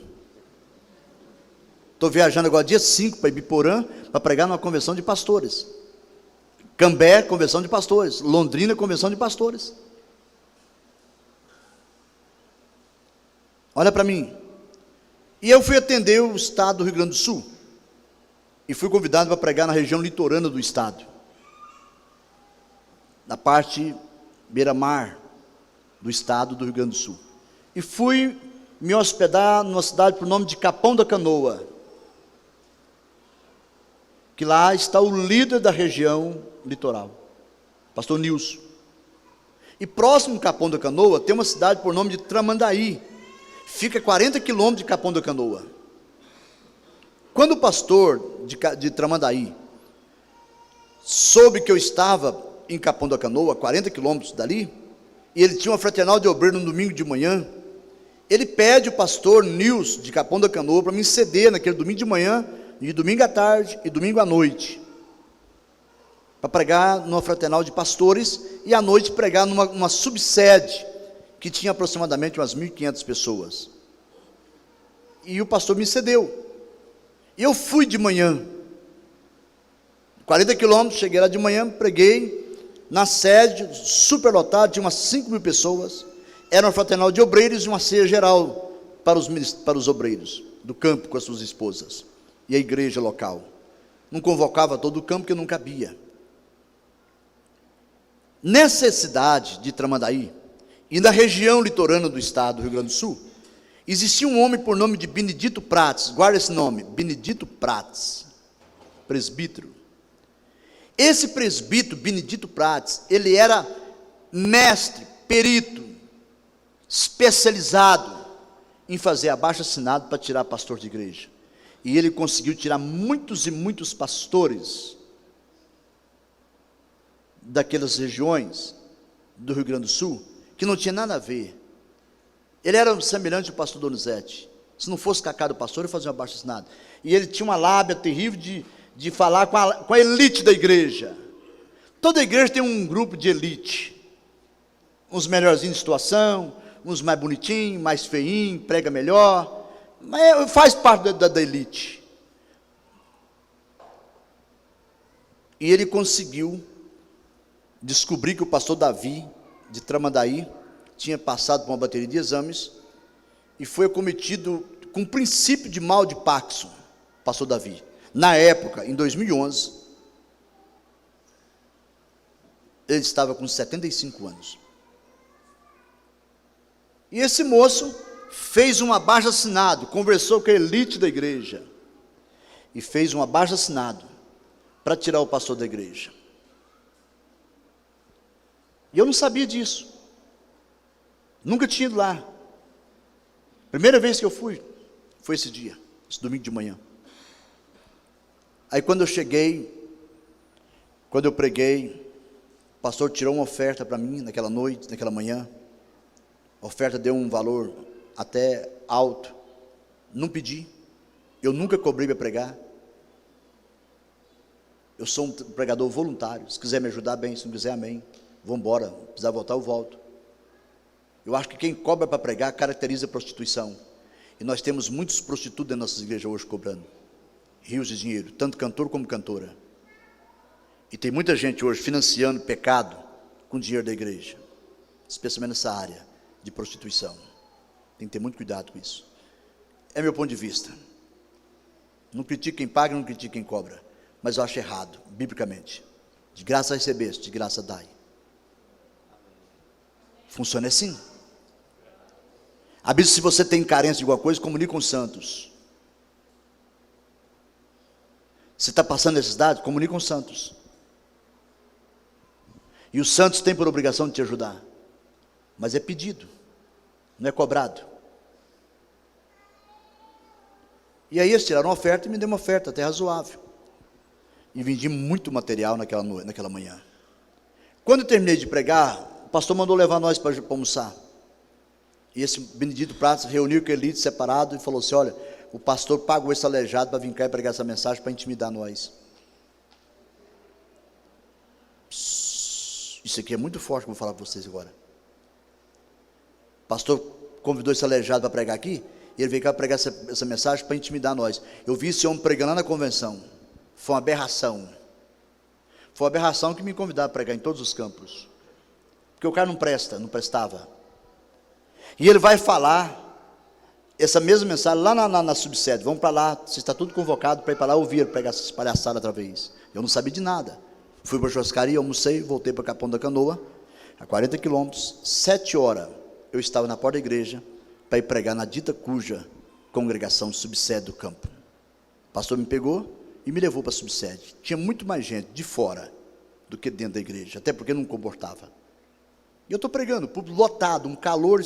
Estou viajando agora dia 5 para Ibiporã, para pregar numa convenção de pastores. Cambé, convenção de pastores. Londrina, convenção de pastores. Olha para mim. E eu fui atender o estado do Rio Grande do Sul, e fui convidado para pregar na região litorânea do estado, na parte beira-mar do estado do Rio Grande do Sul. E fui me hospedar numa cidade por nome de Capão da Canoa, que lá está o líder da região litoral, pastor Nilson. E próximo de Capão da Canoa tem uma cidade por nome de Tramandaí, fica a 40 quilômetros de Capão da Canoa. Quando o pastor de Tramandaí soube que eu estava em Capão da Canoa, 40 quilômetros dali, e ele tinha uma fraternal de obreiro no domingo de manhã, ele pede o pastor Nilson de Capão da Canoa para me ceder naquele domingo de manhã, de domingo à tarde e domingo à noite, para pregar numa fraternal de pastores, e à noite pregar numa subsede, que tinha aproximadamente umas 1.500 pessoas, e o pastor me cedeu, e eu fui de manhã, 40 quilômetros, cheguei lá de manhã, preguei, na sede, superlotado, tinha umas 5.000 pessoas, era uma fraternal de obreiros e uma ceia geral para os obreiros do campo com as suas esposas, e a igreja local, não convocava todo o campo porque não cabia. Nessa cidade de Tramandaí, e na região litorânea do estado do Rio Grande do Sul, existia um homem por nome de Benedito Prates, guarda esse nome, Benedito Prates, presbítero. Esse presbítero, Benedito Prates, ele era mestre, perito, especializado em fazer abaixo-assinado para tirar pastor de igreja. E ele conseguiu tirar muitos e muitos pastores daquelas regiões do Rio Grande do Sul, que não tinha nada a ver. Ele era semelhante ao pastor Donizete. Se não fosse cacá do pastor, ele fazia um abaixo-assinado. E ele tinha uma lábia terrível de falar com a elite da igreja. Toda igreja tem um grupo de elite. Uns melhorzinhos de situação, uns mais bonitinhos, mais feinhos, prega melhor. Mas faz parte da elite. E ele conseguiu descobrir que o pastor Davi, de Tramandaí, tinha passado por uma bateria de exames e foi acometido com um princípio de mal de Parkinson, pastor Davi. Na época, em 2011, ele estava com 75 anos. E esse moço fez um abaixo-assinado, conversou com a elite da igreja e fez um abaixo-assinado para tirar o pastor da igreja. E eu não sabia disso. Nunca tinha ido lá. Primeira vez que eu fui, foi esse dia, esse domingo de manhã. Aí quando eu cheguei, quando eu preguei, o pastor tirou uma oferta para mim naquela noite, naquela manhã. A oferta deu um valor até alto. Não pedi. Eu nunca cobrei para pregar. Eu sou um pregador voluntário. Se quiser me ajudar, bem. Se não quiser, amém. Vou embora. Se precisar voltar, eu volto. Eu acho que quem cobra para pregar caracteriza a prostituição. E nós temos muitos prostitutos na nossa igreja hoje cobrando rios de dinheiro, tanto cantor como cantora. E tem muita gente hoje financiando pecado com dinheiro da igreja, especialmente nessa área de prostituição. Tem que ter muito cuidado com isso. É meu ponto de vista. Não critico quem paga, não critico quem cobra, mas eu acho errado, biblicamente. De graça recebeste, de graça dai. Funciona assim. A Bíblia, se você tem carência de alguma coisa, comunique com os santos. Se está passando necessidade, comunique com os santos. E os santos têm por obrigação de te ajudar. Mas é pedido, não é cobrado. E aí eles tiraram uma oferta e me deu uma oferta até razoável. E vendi muito material naquela manhã. Quando eu terminei de pregar, o pastor mandou levar nós para almoçar. E esse Benedito Pratos reuniu com a elite separado e falou assim: olha, o pastor pagou esse aleijado para vir cá e pregar essa mensagem para intimidar nós. Isso aqui é muito forte que eu vou falar para vocês agora. O pastor convidou esse aleijado para pregar aqui, e ele veio cá pregar essa mensagem para intimidar nós. Eu vi esse homem pregando lá na convenção. Foi uma aberração. Foi uma aberração que me convidaram a pregar em todos os campos. Porque o cara não prestava. E ele vai falar essa mesma mensagem lá na subsede. Vamos para lá, você está tudo convocado para ir para lá ouvir, pregar essa palhaçada outra vez. Eu não sabia de nada. Fui para a churrascaria, almocei, voltei para Capão da Canoa, a 40 quilômetros, 7 horas, eu estava na porta da igreja, para ir pregar na dita cuja congregação subsede do campo. O pastor me pegou e me levou para a subsede. Tinha muito mais gente de fora do que dentro da igreja, até porque não comportava. E eu estou pregando, o público lotado, um calor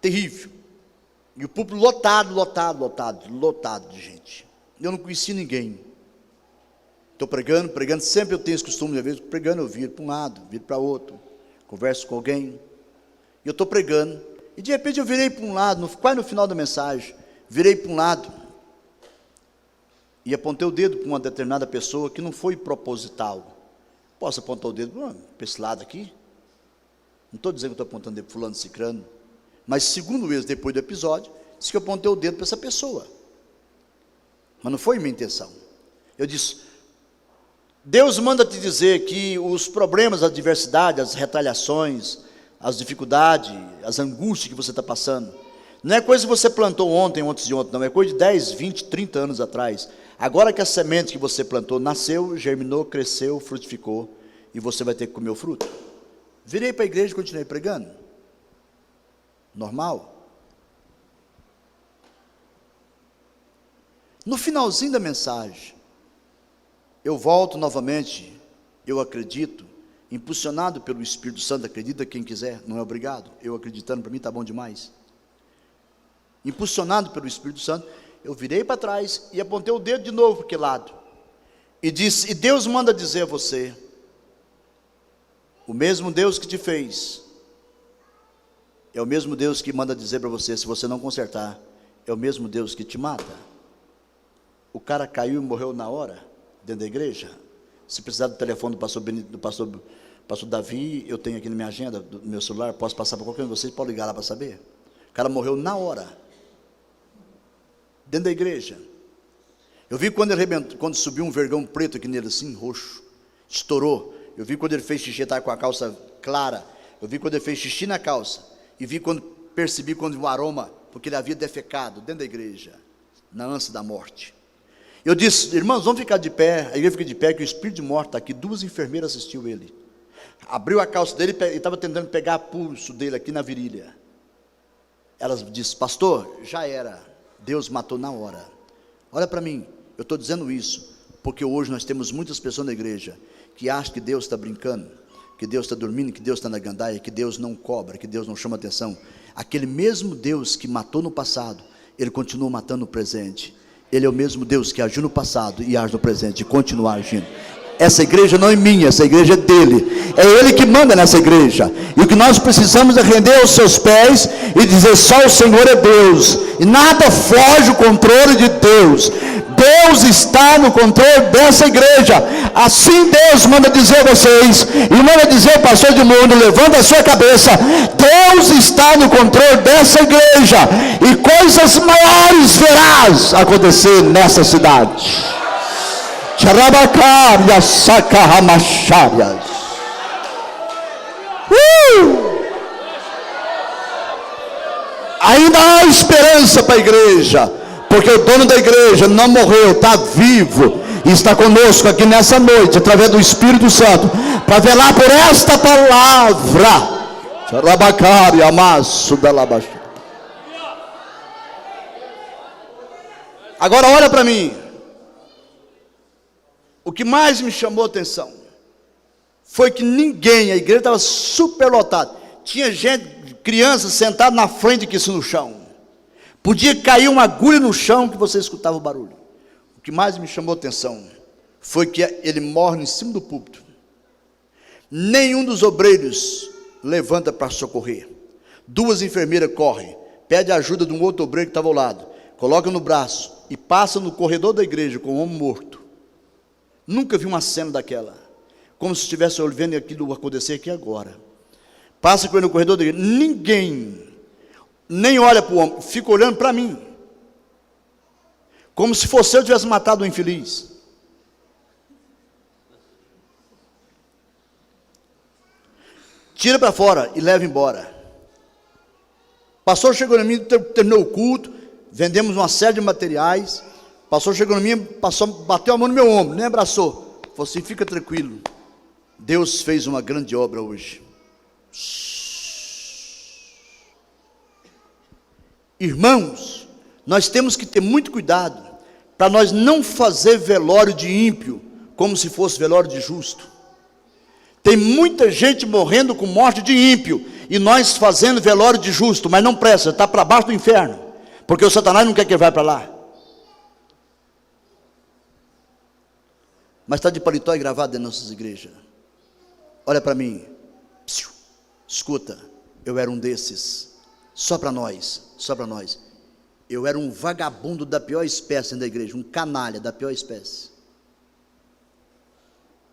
terrível. E o público lotado de gente. Eu não conheci ninguém. Estou pregando, sempre eu tenho esse costume, às vezes, pregando eu viro para um lado, viro para outro, converso com alguém. E eu estou pregando, e de repente eu virei para um lado, quase no final da mensagem, virei para um lado, e apontei o dedo para uma determinada pessoa que não foi proposital. Posso apontar o dedo para esse lado aqui? Não estou dizendo que estou apontando o dedo para fulano, cicrano, mas segundo eles, depois do episódio, disse que eu apontei o dedo para essa pessoa. Mas não foi minha intenção. Eu disse: Deus manda te dizer que os problemas, a adversidade, as retaliações, as dificuldades, as angústias que você está passando, não é coisa que você plantou ontem, não, é coisa de 10, 20, 30 anos atrás. Agora que a semente que você plantou nasceu, germinou, cresceu, frutificou, e você vai ter que comer o fruto. Virei para a igreja e continuei pregando. Normal. No finalzinho da mensagem, eu volto novamente, eu acredito, impulsionado pelo Espírito Santo, acredita quem quiser, não é obrigado, eu acreditando, para mim está bom demais. Impulsionado pelo Espírito Santo, eu virei para trás e apontei o dedo de novo para aquele lado, e disse: e Deus manda dizer a você, o mesmo Deus que te fez, é o mesmo Deus que manda dizer para você, se você não consertar, é o mesmo Deus que te mata. O cara caiu e morreu na hora, dentro da igreja. Se precisar do telefone do pastor Benito, do pastor Davi, eu tenho aqui na minha agenda, do meu celular, posso passar para qualquer um de vocês, pode ligar lá para saber. O cara morreu na hora, dentro da igreja. Eu vi quando ele arrebentou, quando subiu um vergão preto aqui nele, assim, roxo, estourou. Eu vi quando ele fez xixi, estava com a calça clara. Eu vi quando ele fez xixi na calça. E vi quando, percebi quando o aroma, porque ele havia defecado dentro da igreja, na ânsia da morte. Eu disse: irmãos, vamos ficar de pé. A igreja fica de pé, que o espírito de morte está aqui. 2 enfermeiras assistiu ele. Abriu a calça dele e estava tentando pegar pulso dele aqui na virilha. Elas disse: pastor, já era, Deus matou na hora. Olha para mim, eu estou dizendo isso porque hoje nós temos muitas pessoas na igreja que acham que Deus está brincando, que Deus está dormindo, que Deus está na gandaia, que Deus não cobra, que Deus não chama atenção. Aquele mesmo Deus que matou no passado, Ele continua matando no presente. Ele é o mesmo Deus que agiu no passado e age no presente, e continua agindo. Essa igreja não é minha, essa igreja é dele. É ele que manda nessa igreja. E o que nós precisamos é render aos seus pés e dizer: só o Senhor é Deus. E nada foge o controle de Deus. Deus está no controle dessa igreja. Assim Deus manda dizer a vocês, e manda dizer ao pastor de mundo: levanta a sua cabeça. Deus está no controle dessa igreja. E coisas maiores verás acontecer nessa cidade. Charabacárias, sacarramachárias. Ainda há esperança para a igreja, porque o dono da igreja não morreu, está vivo e está conosco aqui nessa noite, através do Espírito Santo, para velar por esta palavra. Charabacária, amasso da labaxá. Agora olha para mim. O que mais me chamou a atenção foi que ninguém, a igreja estava super lotada, tinha gente, crianças sentadas na frente aqui no chão, podia cair uma agulha no chão que você escutava o barulho. O que mais me chamou a atenção foi que ele morre em cima do púlpito. Nenhum dos obreiros levanta para socorrer. 2 enfermeiras correm, pede ajuda de um outro obreiro que estava ao lado, coloca no braço e passa no corredor da igreja com um homem morto. Nunca vi uma cena daquela, como se estivesse vendo aquilo acontecer aqui agora. Passa com ele no corredor da igreja, ninguém nem olha para o homem, fica olhando para mim, como se fosse eu tivesse matado um infeliz. Tira para fora e leva embora. O pastor chegou em mim, terminou o culto, vendemos uma série de materiais. O pastor chegou em mim, bateu a mão no meu ombro, nem abraçou. Falou assim: fica tranquilo, Deus fez uma grande obra hoje. Irmãos, nós temos que ter muito cuidado para nós não fazer velório de ímpio como se fosse velório de justo. Tem muita gente morrendo com morte de ímpio e nós fazendo velório de justo, mas não presta, está para baixo do inferno, porque o Satanás não quer que ele vá para lá. Mas está de paletó e gravado dentro das nossas igrejas. Olha para mim, escuta, eu era um desses, só para nós. Eu era um vagabundo da pior espécie dentro da igreja, um canalha da pior espécie.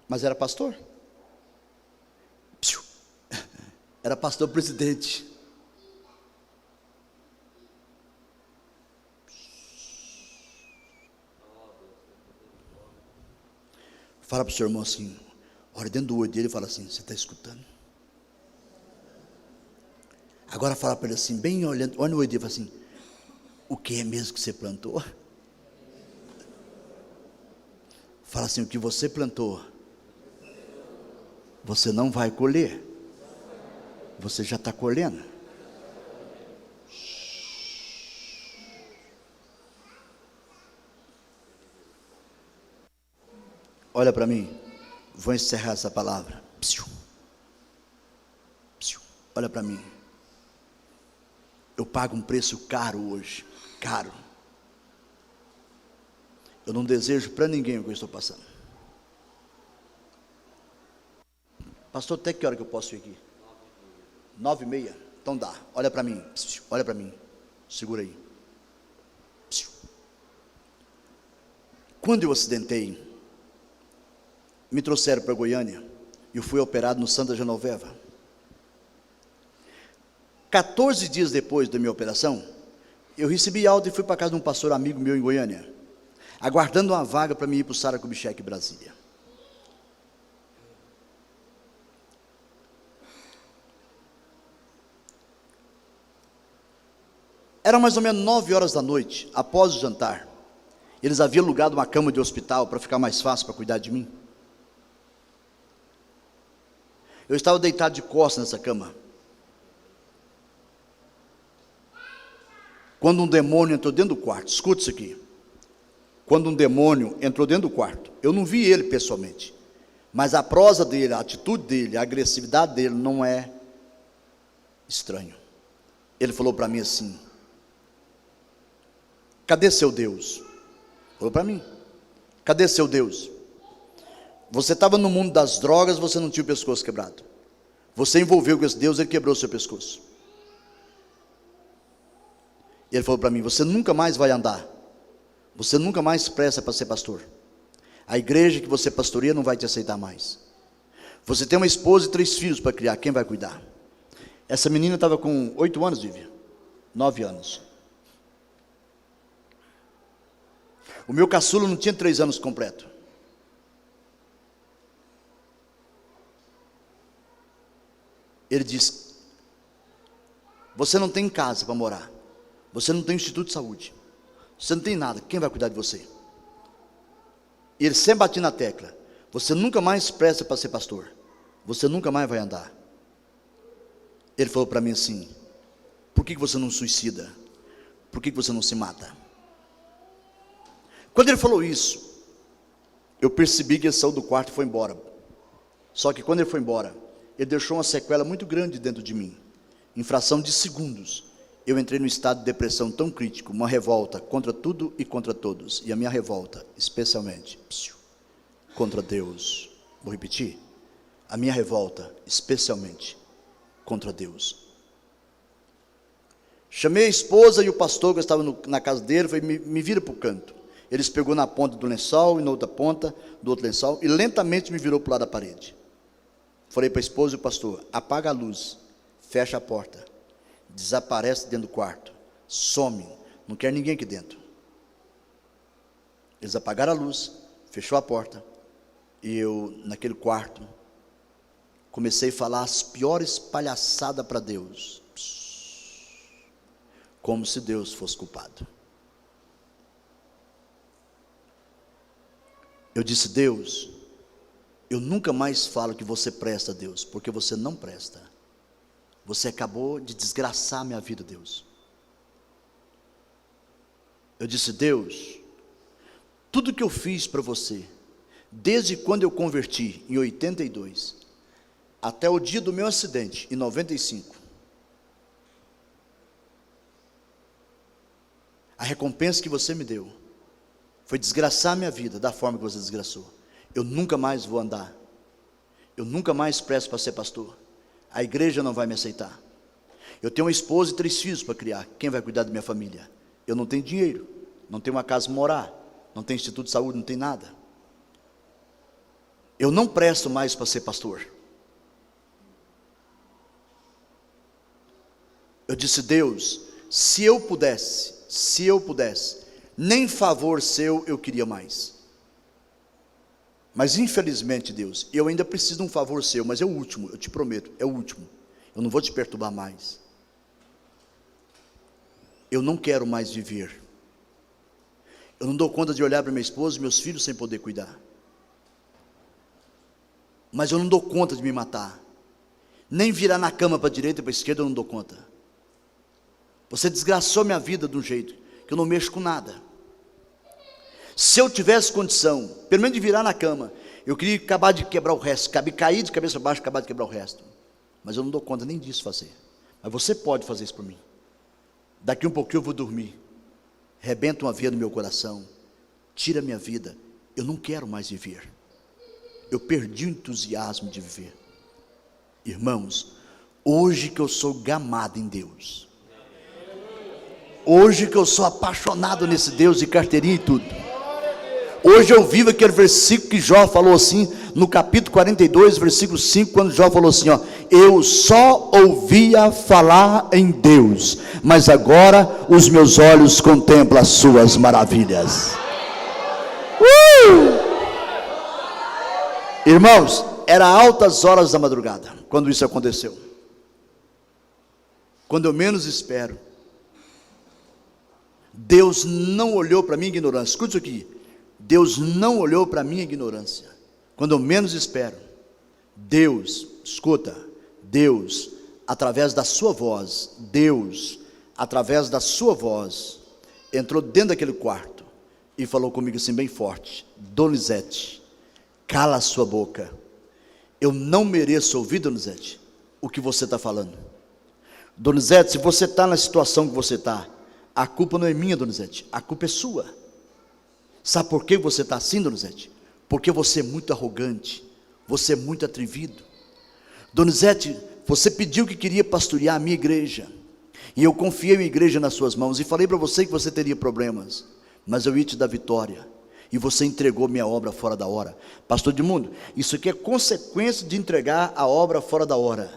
Mas era pastor. Era pastor presidente. Fala para o seu irmão assim, olha dentro do olho dele e fala assim: você está escutando? Agora fala para ele assim, bem olhando, olha no olho dele e fala assim: o que é mesmo que você plantou? Fala assim: o que você plantou, você não vai colher, você já está colhendo. Olha para mim, vou encerrar essa palavra. Olha para mim. Eu pago um preço caro hoje, caro. Eu não desejo para ninguém o que eu estou passando. Pastor, até que hora que eu posso ir aqui? 9h30? Então dá, olha para mim, olha para mim, segura aí. Quando eu acidentei, me trouxeram para Goiânia, e eu fui operado no Santa Genoveva. 14 dias depois da minha operação, eu recebi alta e fui para casa de um pastor amigo meu em Goiânia, aguardando uma vaga para mim ir para o Sara Kubitschek, Brasília. Era mais ou menos 9 horas da noite, após o jantar. Eles haviam alugado uma cama de hospital para ficar mais fácil para cuidar de mim. Eu estava deitado de costas nessa cama, quando um demônio entrou dentro do quarto. Escuta isso aqui. Quando um demônio entrou dentro do quarto, eu não vi ele pessoalmente, mas a prosa dele, a atitude dele, a agressividade dele não é estranho. Ele falou para mim assim: cadê seu Deus? Falou para mim: cadê seu Deus? Você estava no mundo das drogas, você não tinha o pescoço quebrado. Você envolveu com esse Deus, ele quebrou o seu pescoço. E ele falou para mim: você nunca mais vai andar. Você nunca mais presta para ser pastor. A igreja que você pastoreia não vai te aceitar mais. Você tem uma esposa e 3 filhos para criar, quem vai cuidar? Essa menina estava com 8 anos, Vivi. 9 anos. O meu caçula não tinha 3 anos completo. Ele disse: você não tem casa para morar, você não tem instituto de saúde, você não tem nada, quem vai cuidar de você? E ele sempre batia na tecla: você nunca mais presta para ser pastor, você nunca mais vai andar. Ele falou para mim assim: por que você não suicida? Por que você não se mata? Quando ele falou isso, eu percebi que ele saiu do quarto e foi embora. Só que quando ele foi embora, ele deixou uma sequela muito grande dentro de mim. Em fração de segundos, eu entrei num estado de depressão tão crítico, uma revolta contra tudo e contra todos. E a minha revolta, especialmente, contra Deus. Vou repetir: a minha revolta, especialmente, contra Deus. Chamei a esposa e o pastor que estava na casa dele, falei: me vira para o canto. Eles pegou na ponta do lençol e na outra ponta do outro lençol e lentamente me virou para o lado da parede. Falei para a esposa e o pastor: apaga a luz, fecha a porta, desaparece dentro do quarto, some, não quer ninguém aqui dentro. Eles apagaram a luz, fechou a porta, e eu, naquele quarto, comecei a falar as piores palhaçadas para Deus, como se Deus fosse culpado. Eu disse: Deus, eu nunca mais falo que você presta, Deus, porque você não presta. Você acabou de desgraçar minha vida, Deus. Eu disse: Deus, tudo que eu fiz para você, desde quando eu converti em 82, até o dia do meu acidente, em 95, a recompensa que você me deu foi desgraçar minha vida da forma que você desgraçou. Eu nunca mais vou andar. Eu nunca mais presto para ser pastor. A igreja não vai me aceitar. Eu tenho uma esposa e 3 filhos para criar. Quem vai cuidar da minha família? Eu não tenho dinheiro, não tenho uma casa para morar, não tenho instituto de saúde, não tenho nada. Eu não presto mais para ser pastor. Eu disse: Deus, se eu pudesse, nem favor seu eu queria mais. Mas infelizmente, Deus, eu ainda preciso de um favor seu, mas é o último, eu te prometo, é o último. Eu não vou te perturbar mais. Eu não quero mais viver. Eu não dou conta de olhar para minha esposa e meus filhos sem poder cuidar. Mas eu não dou conta de me matar. Nem virar na cama para a direita e para a esquerda eu não dou conta. Você desgraçou minha vida de um jeito que eu não mexo com nada. Se eu tivesse condição, pelo menos de virar na cama, eu queria acabar de quebrar o resto, cair de cabeça para baixo, acabar de quebrar o resto. mas eu não dou conta nem disso fazer. Mas você pode fazer isso por mim. Daqui um pouquinho eu vou dormir. Rebenta uma veia no meu coração. Tira a minha vida. Eu não quero mais viver. Eu perdi o entusiasmo de viver. Irmãos, hoje que eu sou gamado em Deus, hoje que eu sou apaixonado nesse Deus de carteirinha e tudo, hoje eu vivo aquele versículo que Jó falou assim, no capítulo 42, versículo 5, quando Jó falou assim, ó: eu só ouvia falar em Deus, mas agora os meus olhos contemplam as suas maravilhas. Irmãos, era altas horas da madrugada quando isso aconteceu. Quando eu menos espero, Deus não olhou para a minha ignorância. Escute isso aqui. Deus não olhou para a minha ignorância. Quando eu menos espero, Deus, escuta, Deus, através da sua voz, Deus, através da sua voz, entrou dentro daquele quarto e falou comigo assim bem forte: Donizete, cala a sua boca. Eu não mereço ouvir, Donizete, o que você está falando. Donizete, se você está na situação que você está, a culpa não é minha, Donizete, a culpa é sua. Sabe por que você está assim, Donizete? Porque você é muito arrogante, você é muito atrevido. Donizete, você pediu que queria pastorear a minha igreja, e eu confiei a igreja nas suas mãos, e falei para você que você teria problemas, mas eu ia te dar vitória, e você entregou minha obra fora da hora. Pastor Edmundo, isso aqui é consequência de entregar a obra fora da hora.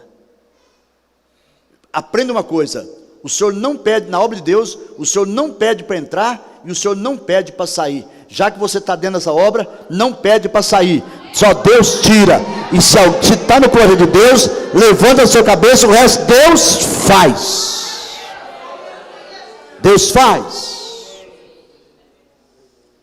Aprenda uma coisa: o Senhor não pede, na obra de Deus, o Senhor não pede para entrar, e o Senhor não pede para sair. Já que você está dentro dessa obra, não pede para sair, só Deus tira. E se está no poder de Deus, levanta a sua cabeça, o resto Deus faz. Deus faz.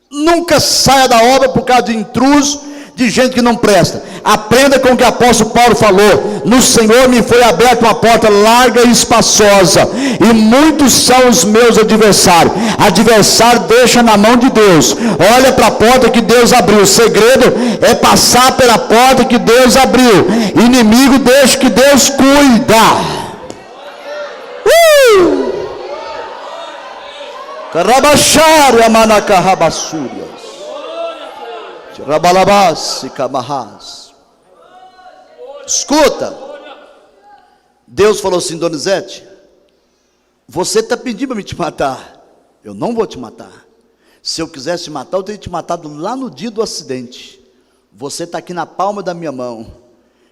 Nunca saia da obra por causa de intruso, de gente que não presta. Aprenda com o que o apóstolo Paulo falou: no Senhor me foi aberta uma porta larga e espaçosa, e muitos são os meus adversários. Adversário deixa na mão de Deus. Olha para a porta que Deus abriu. O segredo é passar pela porta que Deus abriu. Inimigo, deixa que Deus cuida. Carabachar Amanacarrabassúrias Rabalabás e Camarrás. Escuta, Deus falou assim: Donizete, você está pedindo para me te matar. Eu não vou te matar. Se eu quisesse te matar, eu teria te matado lá no dia do acidente. Você está aqui na palma da minha mão.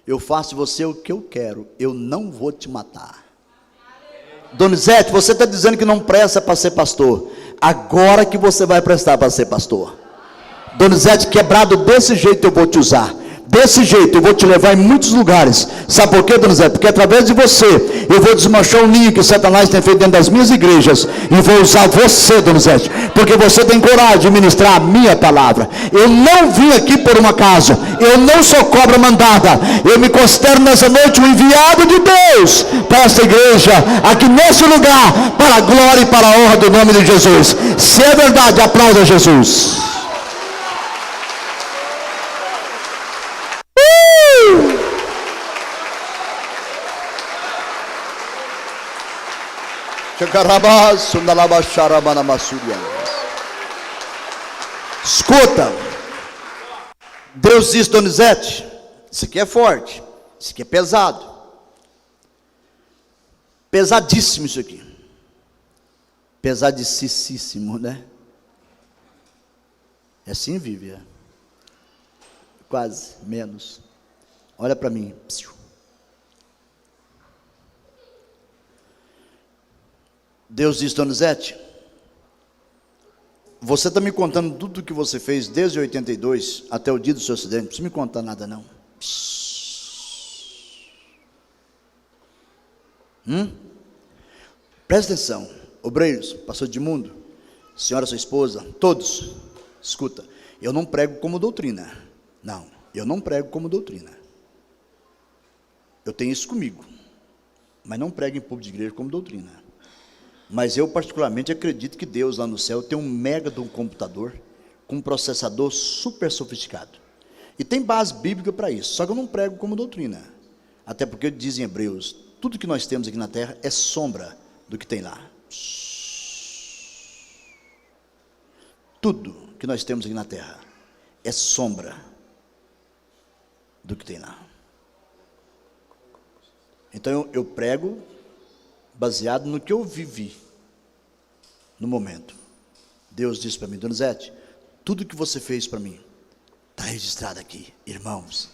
Eu faço de você o que eu quero. Eu não vou te matar. Donizete, você está dizendo que não presta para ser pastor. Agora que você vai prestar para ser pastor. Donizete, quebrado desse jeito eu vou te usar. Desse jeito eu vou te levar em muitos lugares. Sabe por quê, Donizete? Porque através de você eu vou desmanchar o ninho que Satanás tem feito dentro das minhas igrejas, e vou usar você, Donizete, porque você tem coragem de ministrar a minha palavra. Eu não vim aqui por um acaso. Eu não sou cobra mandada. Eu me considero nessa noite um enviado de Deus para essa igreja, aqui nesse lugar, para a glória e para a honra do nome de Jesus. Se é verdade, aplauda Jesus. Escuta, Deus disse: Donizete, isso aqui é forte, isso aqui é pesado, pesadíssimo isso aqui, pesadíssimo, né? É assim, Vivian? Quase, menos. Olha para mim. Deus disse: Donizete, você está me contando tudo o que você fez desde 82 até o dia do seu acidente. Não precisa me contar nada não. Presta atenção, obreiros, pastor Edmundo, senhora sua esposa, todos, escuta, eu não prego como doutrina. Não, eu não prego como doutrina. Eu tenho isso comigo, mas não prego em público de igreja como doutrina. Mas eu particularmente acredito que Deus lá no céu tem um mega de um computador com um processador super sofisticado, e tem base bíblica para isso. Só que eu não prego como doutrina. Até porque diz em Hebreus, tudo que nós temos aqui na terra é sombra do que tem lá. Tudo que nós temos aqui na terra é sombra do que tem lá. Então eu prego baseado no que eu vivi no momento. Deus disse para mim: Donizete, tudo que você fez para mim está registrado aqui, irmãos.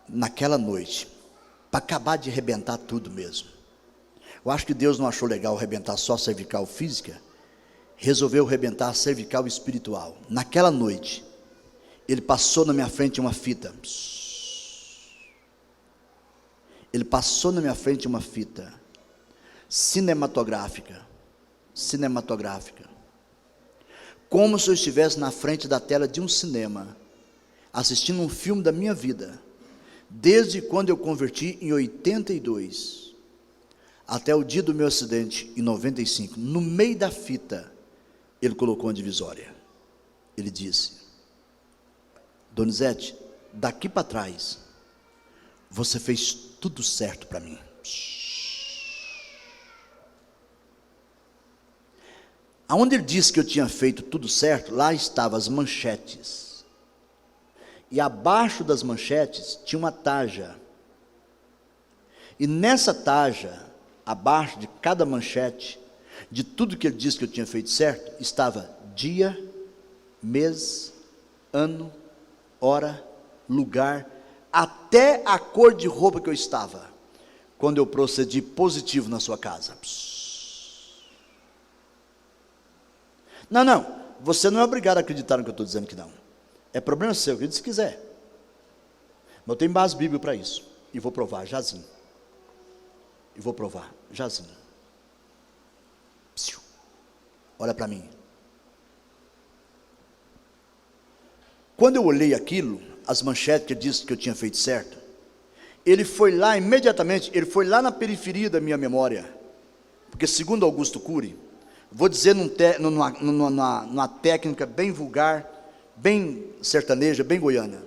Naquela noite, para acabar de arrebentar tudo mesmo, eu acho que Deus não achou legal arrebentar só a cervical física, resolveu arrebentar a cervical espiritual. Naquela noite, Ele passou na minha frente uma fita. Ele passou na minha frente uma fita cinematográfica, como se eu estivesse na frente da tela de um cinema, assistindo um filme da minha vida, desde quando eu converti em 82, até o dia do meu acidente em 95, no meio da fita, Ele colocou uma divisória. Ele disse: Donizete, daqui para trás, você fez tudo certo para mim. Aonde Ele disse que eu tinha feito tudo certo, lá estavam as manchetes. E abaixo das manchetes tinha uma taja. E nessa taja, abaixo de cada manchete, de tudo que Ele disse que eu tinha feito certo, estava dia, mês, ano, hora, lugar, até a cor de roupa que eu estava, quando eu procedi positivo na sua casa. Não, você não é obrigado a acreditar no que eu estou dizendo que não. É problema seu, acredite se quiser. Mas eu tenho base bíblica para isso. E vou provar, jazinho. Olha para mim. Quando eu olhei aquilo, as manchetes que ele disse que eu tinha feito certo, ele foi lá imediatamente, ele foi lá na periferia da minha memória. Porque segundo Augusto Cury, vou dizer numa técnica bem vulgar, bem sertaneja, bem goiana,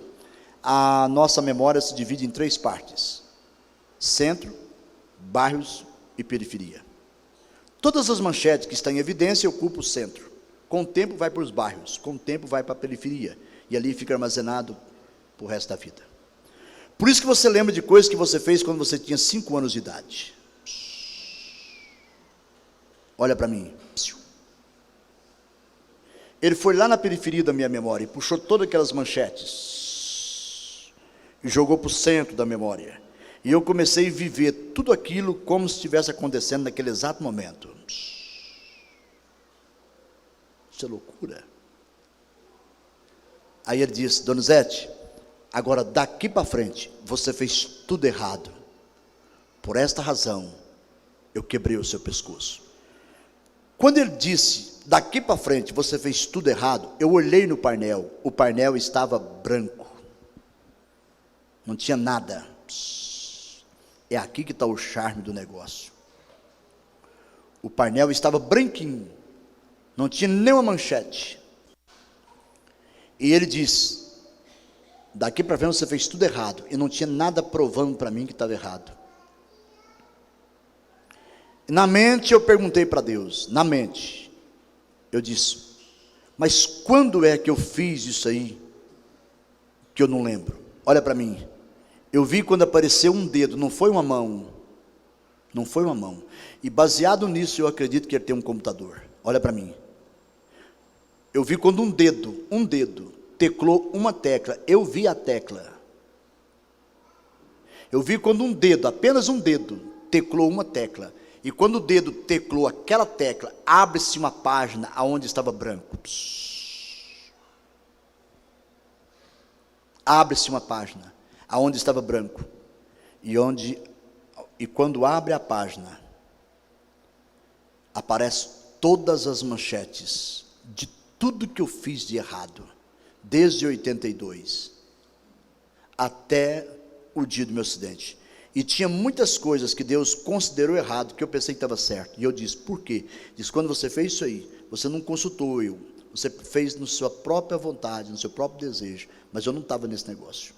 a nossa memória se divide em 3 partes: centro, bairros e periferia. Todas as manchetes que estão em evidência ocupam o centro, com o tempo vai para os bairros, com o tempo vai para a periferia, e ali fica armazenado para o resto da vida. Por isso que você lembra de coisas que você fez quando você tinha 5 anos de idade. Olha para mim. Ele foi lá na periferia da minha memória e puxou todas aquelas manchetes e jogou para o centro da memória. E eu comecei a viver tudo aquilo como se estivesse acontecendo naquele exato momento. Isso é loucura. Aí ele disse: Donizete, agora daqui para frente você fez tudo errado. Por esta razão eu quebrei o seu pescoço. Quando ele disse: daqui para frente você fez tudo errado, eu olhei no painel, o painel estava branco, não tinha nada. É aqui que está o charme do negócio. O painel estava branquinho, não tinha nenhuma manchete. E ele disse: daqui para frente você fez tudo errado, e não tinha nada provando para mim que estava errado. Na mente eu perguntei para Deus, na mente, eu disse: mas quando é que eu fiz isso aí, que eu não lembro? Olha para mim, eu vi quando apareceu um dedo, não foi uma mão, e baseado nisso eu acredito que ele tem um computador. Olha para mim, eu vi quando um dedo teclou uma tecla, eu vi a tecla. Eu vi quando um dedo, apenas um dedo, teclou uma tecla. E quando o dedo teclou aquela tecla, abre-se uma página aonde estava branco. Abre-se uma página aonde estava branco. E quando abre a página, aparece todas as manchetes de tudo que eu fiz de errado, desde 82 até o dia do meu acidente. E tinha muitas coisas que Deus considerou errado, que eu pensei que estava certo. E eu disse: por quê? Diz: quando você fez isso aí, você não consultou eu, você fez na sua própria vontade, no seu próprio desejo, mas eu não estava nesse negócio.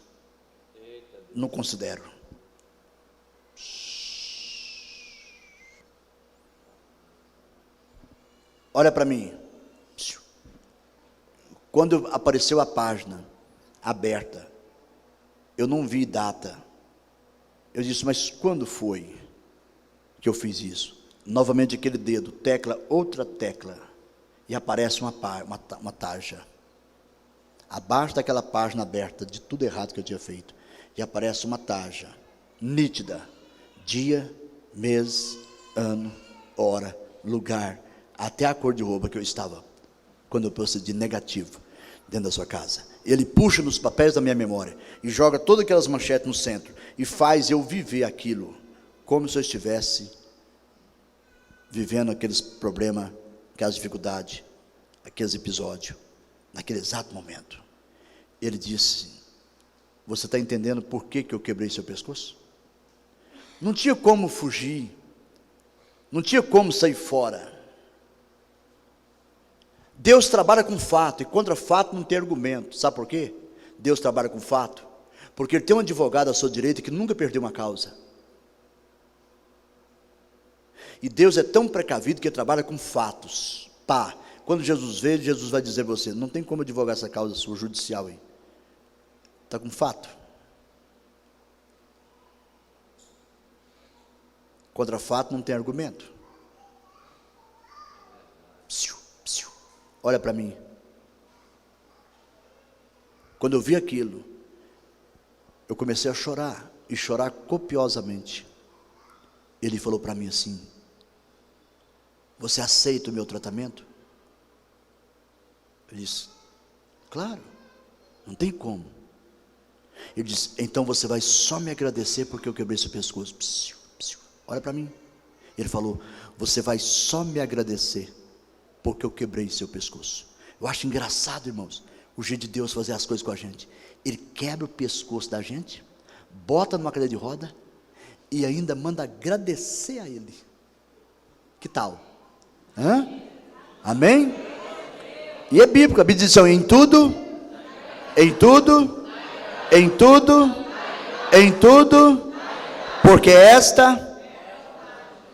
não considero. Olha para mim. Quando apareceu a página aberta, eu não vi data. Eu disse, mas quando foi que eu fiz isso? Novamente aquele dedo, tecla, outra tecla, e aparece uma tarja. Abaixo daquela página aberta, de tudo errado que eu tinha feito, e aparece uma tarja, nítida, dia, mês, ano, hora, lugar, até a cor de roupa que eu estava, quando eu procedi negativo, dentro da sua casa. Ele puxa nos papéis da minha memória, e joga todas aquelas manchetes no centro, e faz eu viver aquilo, como se eu estivesse vivendo aqueles problemas, aquelas dificuldades, aqueles episódios, naquele exato momento. Ele disse, você está entendendo por que eu quebrei seu pescoço? Não tinha como fugir, não tinha como sair fora. Deus trabalha com fato, e contra fato não tem argumento. Sabe por quê? Deus trabalha com fato, porque Ele tem um advogado à sua direita que nunca perdeu uma causa. E Deus é tão precavido que Ele trabalha com fatos. Pá, quando Jesus vê, Jesus vai dizer a você, não tem como advogar essa causa sua judicial aí. Está com fato. Contra fato não tem argumento. Olha para mim. Quando eu vi aquilo, eu comecei a chorar, e chorar copiosamente. Ele falou para mim assim, você aceita o meu tratamento? Eu disse, claro, não tem como. Ele disse, então você vai só me agradecer porque eu quebrei seu pescoço. Olha para mim. Ele falou, você vai só me agradecer porque eu quebrei seu pescoço. Eu acho engraçado, irmãos, o jeito de Deus fazer as coisas com a gente. Ele quebra o pescoço da gente, bota numa cadeira de roda, e ainda manda agradecer a Ele. Que tal? Hã? Amém? E é bíblico, a Bíblia diz assim, em tudo, porque esta,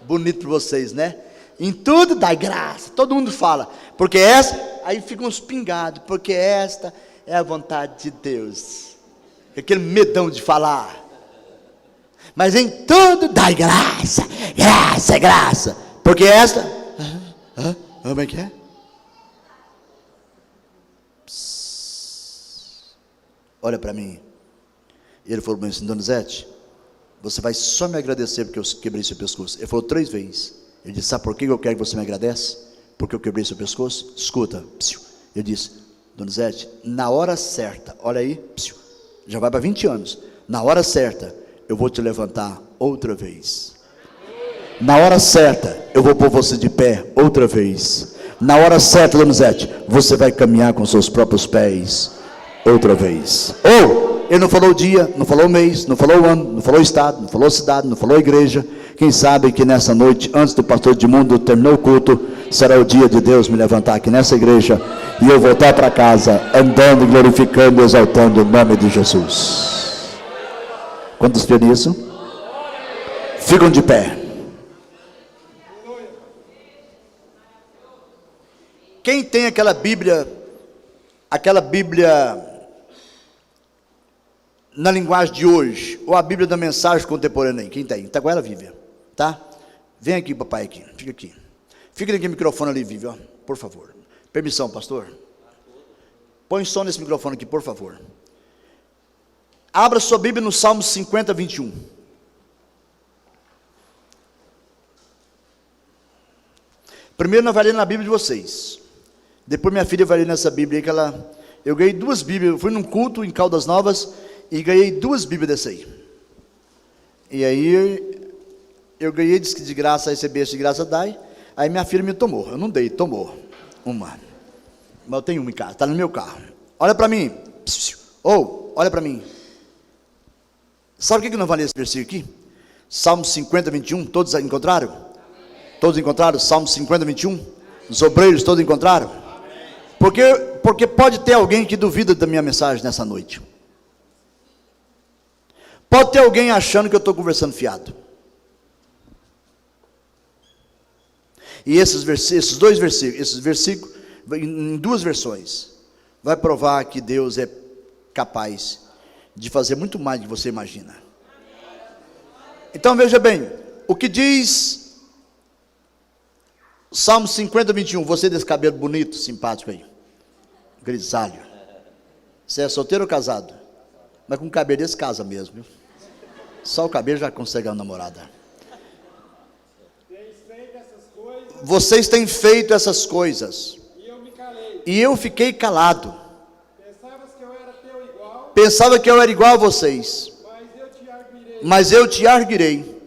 bonito para vocês, né? Em tudo dá graça, todo mundo fala, porque esta, aí ficam uns pingados, porque esta é a vontade de Deus, aquele medão de falar, mas em tudo dá graça, graça, porque esta, como é que é? Olha para mim. Ele falou para mim assim, Donizete, você vai só me agradecer porque eu quebrei seu pescoço. Ele falou 3 vezes. Ele disse, sabe por que eu quero que você me agradece? Porque eu quebrei seu pescoço? Escuta. Eu disse, Donizete, na hora certa, olha aí, já vai para 20 anos. Na hora certa, eu vou te levantar outra vez. Na hora certa, eu vou pôr você de pé outra vez. Na hora certa, Donizete, você vai caminhar com seus próprios pés outra vez. Ele não falou o dia, não falou o mês, não falou o ano, não falou o estado, não falou a cidade, não falou a igreja. Quem sabe que nessa noite, antes do pastor Edmundo terminar o culto, será o dia de Deus me levantar aqui nessa igreja e eu voltar para casa andando, glorificando e exaltando o nome de Jesus. Quantos creem nisso? Ficam de pé. Quem tem aquela Bíblia na linguagem de hoje, ou a Bíblia da Mensagem Contemporânea aí? Quem tem? Está com ela, Vivian? Tá? Vem aqui, papai, aqui. Fica aqui. Fica naquele microfone ali, Vivian, por favor. Permissão, pastor. Põe som nesse microfone aqui, por favor. Abra sua Bíblia no Salmo 50, 21. Primeiro nós vai ler na Bíblia de vocês. Depois minha filha vai ler nessa Bíblia aí que ela... Eu ganhei 2 Bíblias, eu fui num culto em Caldas Novas e ganhei 2 Bíblias dessa aí. E aí eu ganhei, disse que de graça receber, de graça dai. Aí minha filha me tomou, eu não dei, tomou uma. Mas eu tenho uma em casa, está no meu carro. Olha para mim. Olha para mim. Sabe o que nós vamos ler esse versículo aqui? Salmo 50, 21, todos encontraram? Todos encontraram? Salmo 50, 21? Os obreiros todos encontraram? Porque pode ter alguém que duvida da minha mensagem nessa noite. Pode ter alguém achando que eu estou conversando fiado. E esses dois versículos, em duas versões, vai provar que Deus é capaz de fazer muito mais do que você imagina. Então veja bem, o que diz Salmo 50, 21, você desse cabelo bonito, simpático aí, grisalho, você é solteiro ou casado? Mas com um cabelo desse casa mesmo, viu? Só o cabelo já consegue uma namorada. Vocês têm feito essas coisas. E eu fiquei calado. Pensava que eu era igual a vocês. Mas eu te arguirei.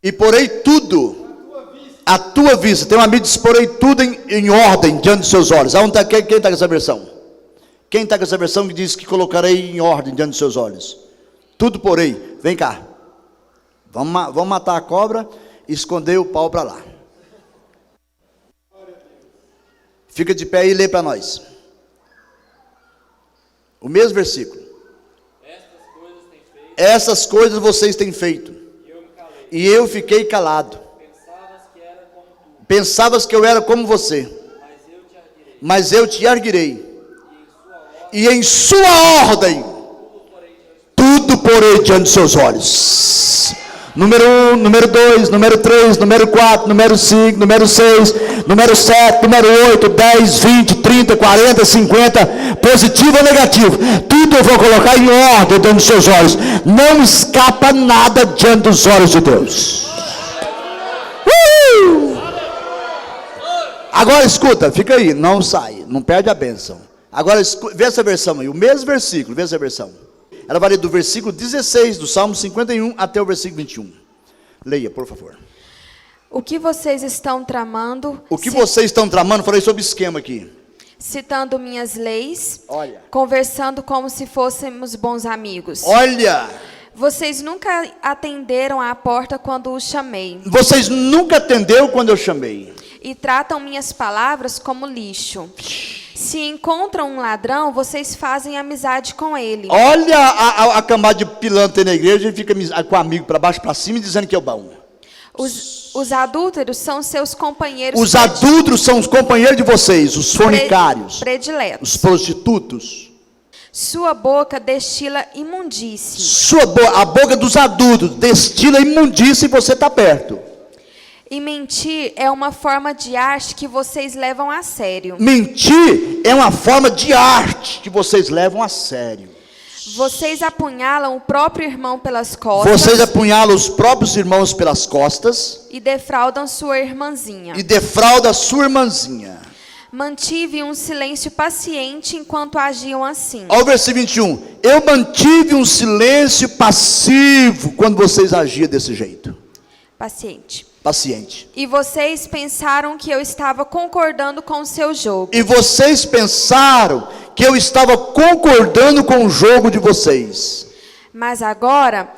E porei tudo à tua vista. Tem uma amiga que diz: porei tudo em ordem diante dos seus olhos. Quem está com essa versão? Quem está com essa versão que diz que colocarei em ordem diante dos seus olhos? Tudo porei. Vem cá. Vamos matar a cobra e esconder o pau para lá. Fica de pé e lê para nós. O mesmo versículo. Essas coisas vocês têm feito. E eu fiquei calado. Pensavas que eu era como você. Mas eu te arguirei. E em sua ordem, tudo porei diante dos seus olhos. Número 1, número 2, número 3, número 4, número 5, número 6, número 7, número 8, 10, 20, 30, 40, 50, positivo ou negativo, tudo eu vou colocar em ordem diante dos seus olhos. Não escapa nada diante dos olhos de Deus. Agora escuta, fica aí, não sai, não perde a bênção. Agora vê essa versão aí, o mesmo versículo, vê essa versão. Ela vai ler do versículo 16 do Salmo 51 até o versículo 21. Leia, por favor. O que vocês estão tramando? O que vocês estão tramando? Falei sobre esquema aqui. Citando minhas leis. Olha. Conversando como se fôssemos bons amigos. Olha. Vocês nunca atenderam à porta quando os chamei. Vocês nunca atenderam quando eu chamei. E tratam minhas palavras como lixo. Se encontram um ladrão, vocês fazem amizade com ele. Olha a camada de pilantra na igreja e fica com amigo para baixo, para cima, dizendo que é o bom. Os adúlteros são seus companheiros. Os adúlteros são os companheiros de vocês, os fornicários, prediletos. Os prostitutos. Sua boca destila imundície. A boca dos adúlteros destila imundície e você está perto. E mentir é uma forma de arte que vocês levam a sério. Mentir é uma forma de arte que vocês levam a sério. Vocês apunhalam o próprio irmão pelas costas. Vocês apunhalam os próprios irmãos pelas costas. E defraudam sua irmãzinha. E defrauda a sua irmãzinha. Mantive um silêncio paciente enquanto agiam assim. Olha o versículo 21. Eu mantive um silêncio passivo quando vocês agiam desse jeito. Paciente. E vocês pensaram que eu estava concordando com o seu jogo. E vocês pensaram que eu estava concordando com o jogo de vocês. Mas agora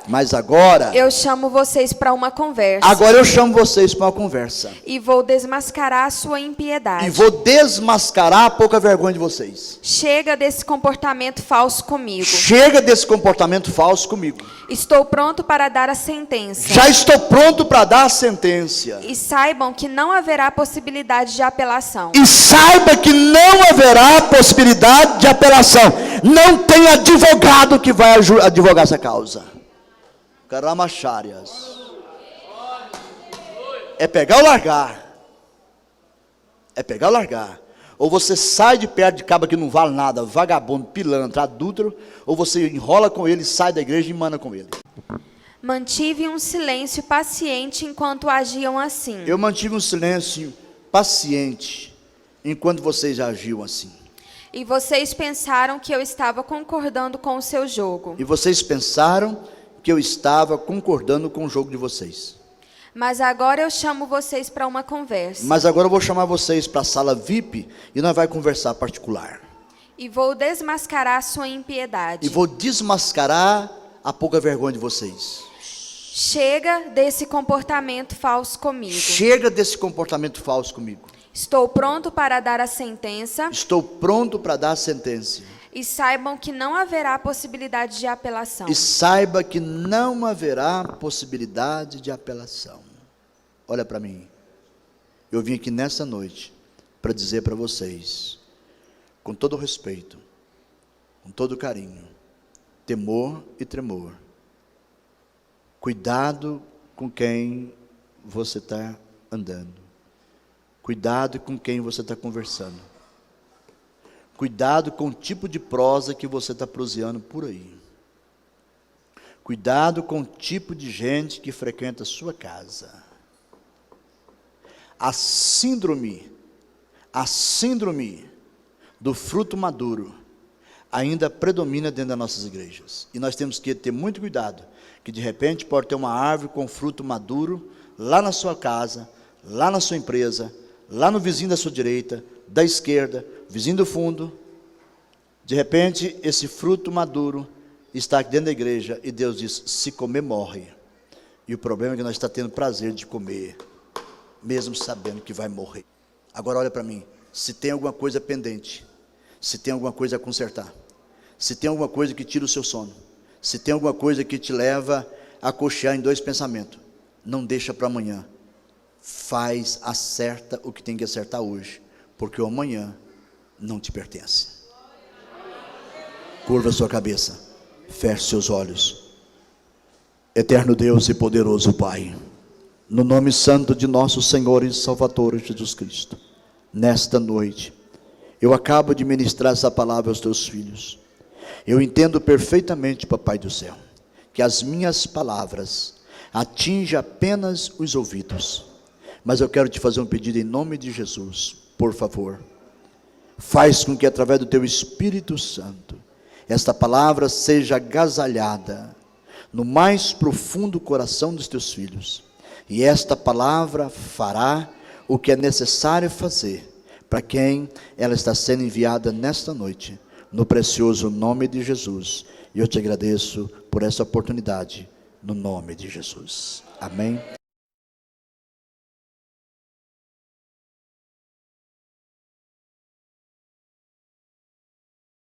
eu chamo vocês para uma conversa. Agora eu chamo vocês para uma conversa. E vou desmascarar a sua impiedade. E vou desmascarar a pouca vergonha de vocês. Chega desse comportamento falso comigo. Chega desse comportamento falso comigo. Estou pronto para dar a sentença. Já estou pronto para dar a sentença. E saibam que não haverá possibilidade de apelação. E saiba que não haverá possibilidade de apelação. Não tem advogado que vai advogar essa causa. Caramacharias. É pegar ou largar. É pegar ou largar. Ou você sai de perto de cabo que não vale nada, vagabundo, pilantra, adúltero, ou você enrola com ele, sai da igreja e manda com ele. Mantive um silêncio paciente enquanto agiam assim. Eu mantive um silêncio paciente enquanto vocês agiam assim. E vocês pensaram que eu estava concordando com o seu jogo. E vocês pensaram que eu estava concordando com o jogo de vocês. Mas agora eu chamo vocês para uma conversa. Mas agora eu vou chamar vocês para a sala VIP e nós vamos conversar particular. E vou desmascarar a sua impiedade. E vou desmascarar a pouca vergonha de vocês. Chega desse comportamento falso comigo. Chega desse comportamento falso comigo. Estou pronto para dar a sentença. Estou pronto para dar a sentença. E saibam que não haverá possibilidade de apelação. E saiba que não haverá possibilidade de apelação. Olha para mim. Eu vim aqui nessa noite para dizer para vocês, com todo respeito, com todo carinho, temor e tremor, cuidado com quem você está andando. Cuidado com quem você está conversando. Cuidado com o tipo de prosa que você está proseando por aí. Cuidado com o tipo de gente que frequenta a sua casa. A síndrome do fruto maduro ainda predomina dentro das nossas igrejas. E nós temos que ter muito cuidado, que de repente pode ter uma árvore com fruto maduro lá na sua casa, lá na sua empresa, lá no vizinho da sua direita, da esquerda, vizinho do fundo. De repente, esse fruto maduro está aqui dentro da igreja e Deus diz, se comer, morre. E o problema é que nós estamos tendo prazer de comer, mesmo sabendo que vai morrer. Agora olha para mim, se tem alguma coisa pendente, se tem alguma coisa a consertar, se tem alguma coisa que tira o seu sono, se tem alguma coisa que te leva a cochear em dois pensamentos, não deixa para amanhã. Acerta o que tem que acertar hoje, porque o amanhã não te pertence. Curva a sua cabeça, feche seus olhos. Eterno Deus e poderoso Pai, no nome santo de nosso Senhor e Salvador Jesus Cristo, nesta noite, eu acabo de ministrar essa palavra aos teus filhos. Eu entendo perfeitamente, Papai do céu, que as minhas palavras atingem apenas os ouvidos, mas eu quero te fazer um pedido em nome de Jesus. Por favor, faz com que através do teu Espírito Santo, esta palavra seja agasalhada no mais profundo coração dos teus filhos, e esta palavra fará o que é necessário fazer, para quem ela está sendo enviada nesta noite, no precioso nome de Jesus, e eu te agradeço por essa oportunidade, no nome de Jesus, amém.